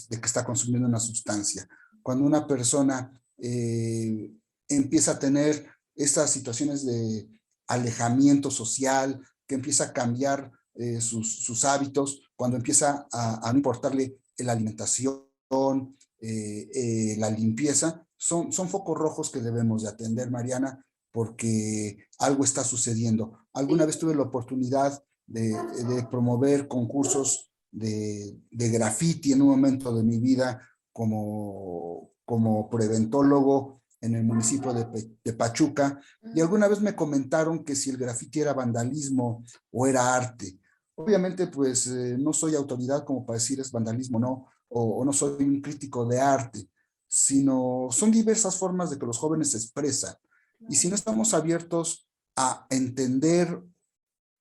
de que está consumiendo una sustancia. Cuando una persona empieza a tener estas situaciones de alejamiento social, que empieza a cambiar sus hábitos, cuando empieza a no importarle la alimentación, la limpieza, son focos rojos que debemos de atender, Mariana, porque algo está sucediendo. Alguna vez tuve la oportunidad de promover concursos de graffiti en un momento de mi vida como preventólogo en el municipio de Pachuca, y alguna vez me comentaron que si el graffiti era vandalismo o era arte. Obviamente, pues no soy autoridad como para decir es vandalismo, no, o no soy un crítico de arte, sino son diversas formas de que los jóvenes se expresan. Y si no estamos abiertos a entender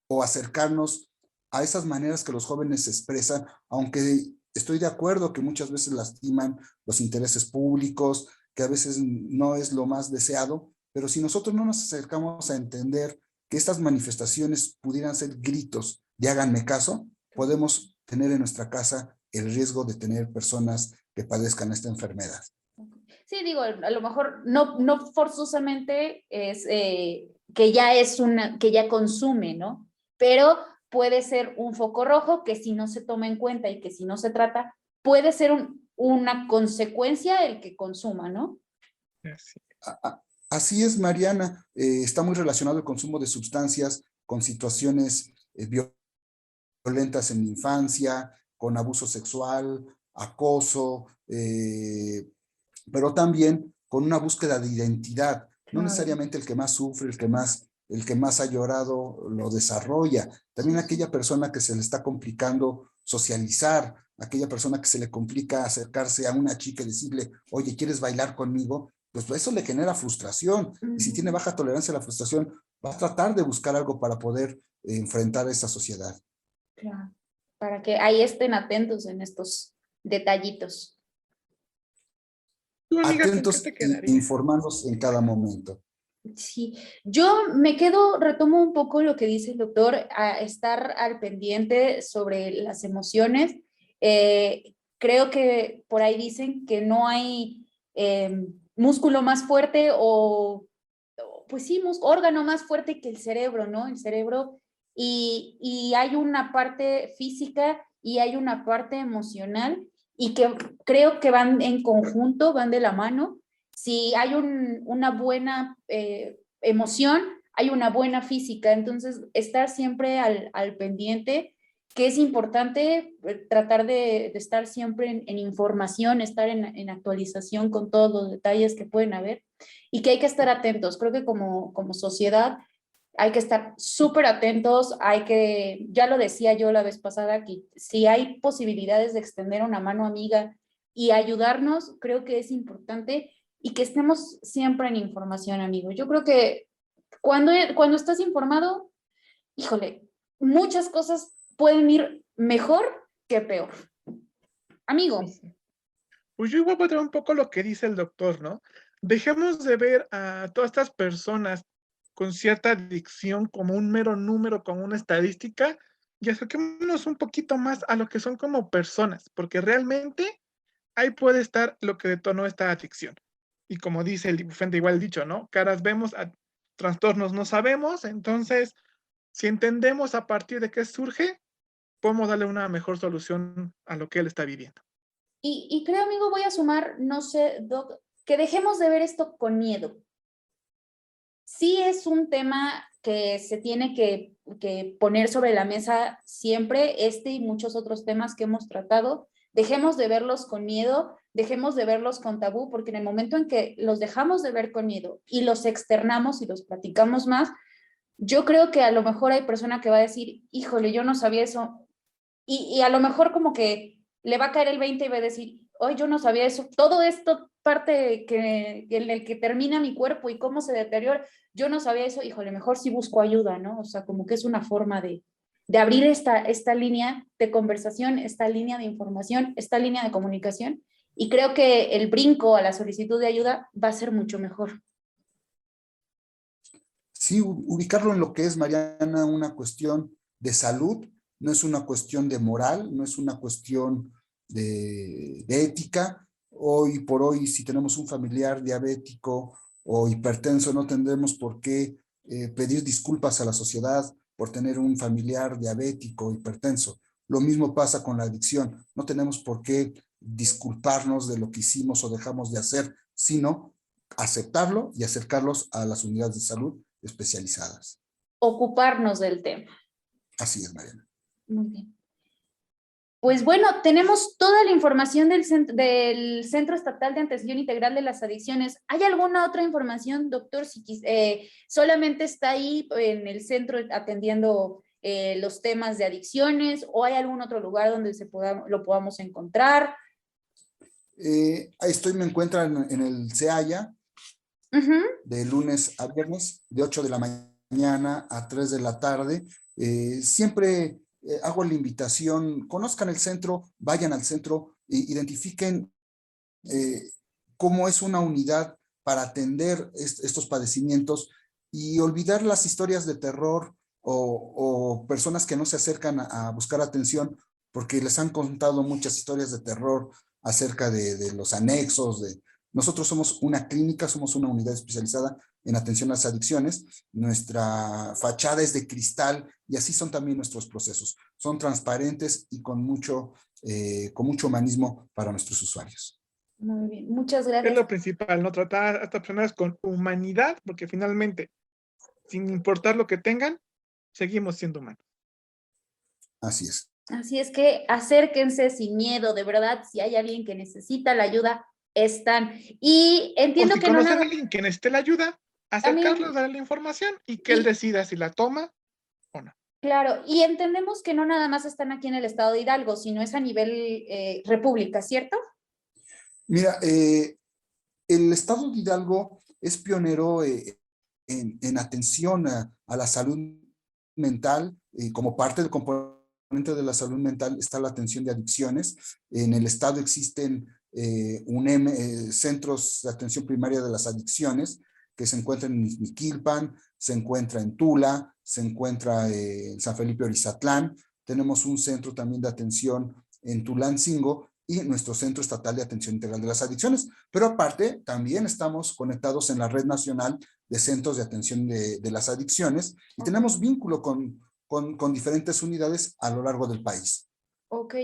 o acercarnos a esas maneras que los jóvenes se expresan, aunque estoy de acuerdo que muchas veces lastiman los intereses públicos, que a veces no es lo más deseado, pero si nosotros no nos acercamos a entender que estas manifestaciones pudieran ser gritos de háganme caso, podemos tener en nuestra casa el riesgo de tener personas que padezcan esta enfermedad. Sí, digo, a lo mejor no forzosamente es que ya consume, ¿no? Pero puede ser un foco rojo que si no se toma en cuenta y que si no se trata, puede ser una consecuencia el que consuma, ¿no? Así es, Mariana. Está muy relacionado el consumo de sustancias con situaciones violentas en la infancia, con abuso sexual, acoso, pero también con una búsqueda de identidad. No necesariamente el que más sufre, el que más ha llorado lo desarrolla. También aquella persona que se le está complicando socializar, aquella persona que se le complica acercarse a una chica y decirle, oye, ¿quieres bailar conmigo? Pues eso le genera frustración. Y si tiene baja tolerancia a la frustración, va a tratar de buscar algo para poder enfrentar a esa sociedad. Claro, para que ahí estén atentos en estos detallitos. ¿Tú, amiga, atentos e informándose en cada momento. Sí, yo retomo un poco lo que dice el doctor, a estar al pendiente sobre las emociones. Creo que por ahí dicen que no hay músculo más fuerte pues sí, órgano más fuerte que el cerebro, ¿no? El cerebro, y hay una parte física y hay una parte emocional, y que creo que van en conjunto, van de la mano. Si hay una buena emoción, hay una buena física. Entonces, estar siempre al pendiente, que es importante tratar de estar siempre en información, estar en actualización con todos los detalles que pueden haber, y que hay que estar atentos. Creo que como sociedad hay que estar súper atentos, ya lo decía yo la vez pasada, que si hay posibilidades de extender una mano amiga y ayudarnos, creo que es importante, y que estemos siempre en información, amigo. Yo creo que cuando estás informado, híjole, muchas cosas pueden ir mejor que peor. Amigo. Pues yo igual voy a traer un poco lo que dice el doctor, ¿no? Dejemos de ver a todas estas personas con cierta adicción como un mero número, como una estadística, y acerquémonos un poquito más a lo que son como personas, porque realmente ahí puede estar lo que detonó esta adicción. Y como dice el dibujante, igual dicho, ¿no? Caras vemos, trastornos no sabemos. Entonces, si entendemos a partir de qué surge, podemos darle una mejor solución a lo que él está viviendo. Y creo, amigo, voy a sumar, no sé, Doc, que dejemos de ver esto con miedo. Sí es un tema que se tiene que poner sobre la mesa siempre, y muchos otros temas que hemos tratado. Dejemos de verlos con miedo, dejemos de verlos con tabú, porque en el momento en que los dejamos de ver con miedo y los externamos y los platicamos más, yo creo que a lo mejor hay persona que va a decir, híjole, yo no sabía eso, y a lo mejor como que le va a caer el 20 y va a decir, hoy yo no sabía eso, todo esto parte en el que termina mi cuerpo y cómo se deteriora, yo no sabía eso, híjole, mejor si busco ayuda, ¿no? O sea, como que es una forma de abrir esta línea de conversación, esta línea de información, esta línea de comunicación, y creo que el brinco a la solicitud de ayuda va a ser mucho mejor. Sí, ubicarlo en lo que es, Mariana, una cuestión de salud, no es una cuestión de moral, no es una cuestión de ética. Hoy por hoy, si tenemos un familiar diabético o hipertenso, no tendremos por qué pedir disculpas a la sociedad por tener un familiar diabético o hipertenso. Lo mismo pasa con la adicción. No tenemos por qué disculparnos de lo que hicimos o dejamos de hacer, sino aceptarlo y acercarlos a las unidades de salud especializadas. Ocuparnos del tema. Así es, Mariana. Muy bien. Pues bueno, tenemos toda la información del Centro Estatal de Atención Integral de las Adicciones. ¿Hay alguna otra información, doctor? Si solamente está ahí en el centro atendiendo los temas de adicciones, o hay algún otro lugar donde lo podamos encontrar? Me encuentro en el CEAYA, de lunes a viernes, de 8 de la mañana a 3 de la tarde. Siempre hago la invitación, conozcan el centro, vayan al centro, identifiquen cómo es una unidad para atender estos padecimientos y olvidar las historias de terror o personas que no se acercan a buscar atención porque les han contado muchas historias de terror acerca de los anexos. Nosotros somos una clínica, somos una unidad especializada en atención a las adicciones. Nuestra fachada es de cristal y así son también nuestros procesos. Son transparentes y con mucho humanismo para nuestros usuarios. Muy bien, muchas gracias. Es lo principal, ¿no? Tratar a estas personas con humanidad, porque finalmente, sin importar lo que tengan, seguimos siendo humanos. Así es. Así es que acérquense sin miedo, de verdad, si hay alguien que necesita la ayuda, están. Y entiendo o si que no conocen nada... a alguien que necesite la ayuda, acercarlo, darle la información y que él decida si la toma o no. Claro, y entendemos que no nada más están aquí en el estado de Hidalgo, sino es a nivel república, ¿cierto? Mira, el estado de Hidalgo es pionero en atención a la salud mental. Como parte del componente de la salud mental está la atención de adicciones. En el estado existen centros de atención primaria de las adicciones que se encuentran en Ixmiquilpan, se encuentra en Tula, se encuentra en San Felipe Orizatlán. Tenemos un centro también de atención en Tulancingo y nuestro Centro Estatal de Atención Integral de las Adicciones. Pero aparte, también estamos conectados en la Red Nacional de Centros de Atención de las Adicciones y tenemos vínculo con diferentes unidades a lo largo del país. Ok.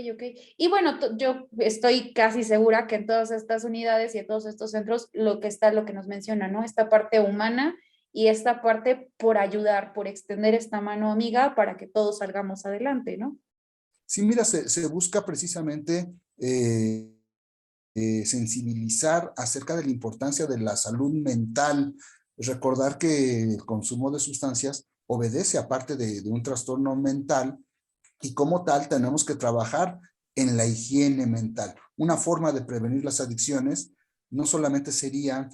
Y bueno, yo estoy casi segura que en todas estas unidades y en todos estos centros lo que nos menciona, ¿no? Esta parte humana y esta parte por ayudar, por extender esta mano amiga para que todos salgamos adelante, ¿no? Sí, mira, se busca precisamente sensibilizar acerca de la importancia de la salud mental. Recordar que el consumo de sustancias obedece a parte de un trastorno mental y como tal tenemos que trabajar en la higiene mental. Una forma de prevenir las adicciones no solamente sería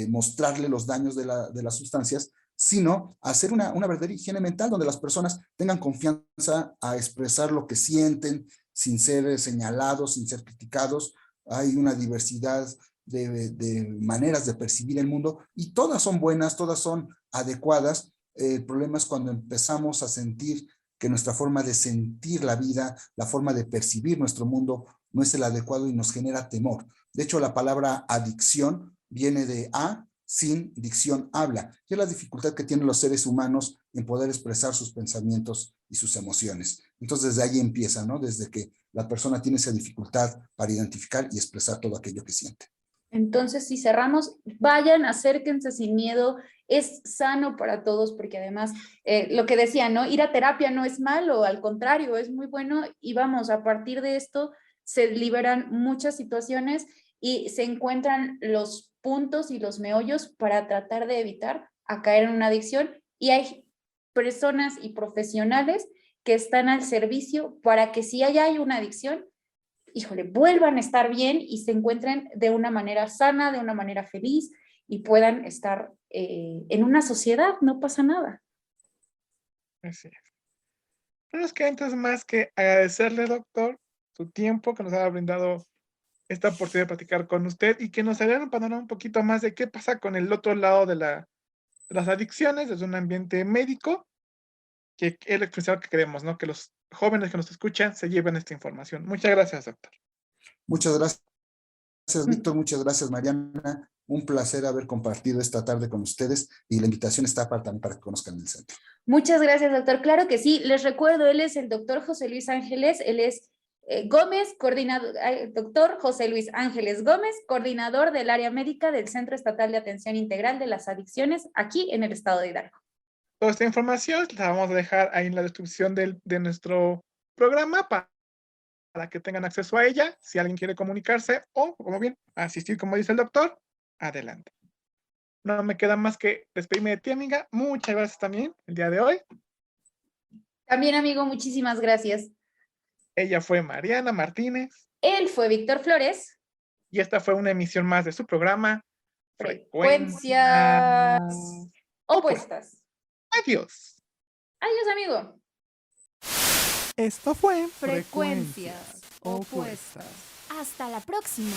mostrarle los daños de las sustancias, sino hacer una verdadera higiene mental donde las personas tengan confianza a expresar lo que sienten sin ser señalados, sin ser criticados. Hay una diversidad de maneras de percibir el mundo y todas son buenas, todas son adecuadas. El problema es cuando empezamos a sentir que nuestra forma de sentir la vida, la forma de percibir nuestro mundo no es el adecuado y nos genera temor. De hecho, la palabra adicción viene de sin dicción habla, y es la dificultad que tienen los seres humanos en poder expresar sus pensamientos y sus emociones. Entonces, desde ahí empieza, ¿no? Desde que la persona tiene esa dificultad para identificar y expresar todo aquello que siente. Entonces, si cerramos, vayan, acérquense sin miedo, es sano para todos, porque además, lo que decía, ¿no? Ir a terapia no es malo, al contrario, es muy bueno, y vamos, a partir de esto se liberan muchas situaciones y se encuentran los puntos y los meollos para tratar de evitar a caer en una adicción, y hay personas y profesionales que están al servicio para que si hay una adicción, híjole, vuelvan a estar bien y se encuentren de una manera sana, de una manera feliz y puedan estar en una sociedad, no pasa nada. Así es. No nos queda entonces más que agradecerle, doctor, su tiempo que nos ha brindado esta oportunidad de platicar con usted y que nos haga un panorama un poquito más de qué pasa con el otro lado de las adicciones desde un ambiente médico, que es lo que queremos, ¿no? Que los jóvenes que nos escuchan se lleven esta información. Muchas gracias, doctor. Muchas gracias, Víctor. Muchas gracias, Mariana. Un placer haber compartido esta tarde con ustedes y la invitación está también para que conozcan el centro. Muchas gracias, doctor. Claro que sí. Les recuerdo, él es el doctor José Luis Ángeles, él es Gómez, coordinador, doctor José Luis Ángeles Gómez, coordinador del área médica del Centro Estatal de Atención Integral de las Adicciones aquí en el estado de Hidalgo. Toda esta información la vamos a dejar ahí en la descripción de nuestro programa para que tengan acceso a ella. Si alguien quiere comunicarse o, como bien, asistir, como dice el doctor, adelante. No me queda más que despedirme de ti, amiga. Muchas gracias también el día de hoy. También, amigo, muchísimas gracias. Ella fue Mariana Martínez. Él fue Víctor Flores. Y esta fue una emisión más de su programa Frecuencias Opuestas. Adiós. Adiós, amigo. Esto fue Frecuencias Opuestas. Hasta la próxima.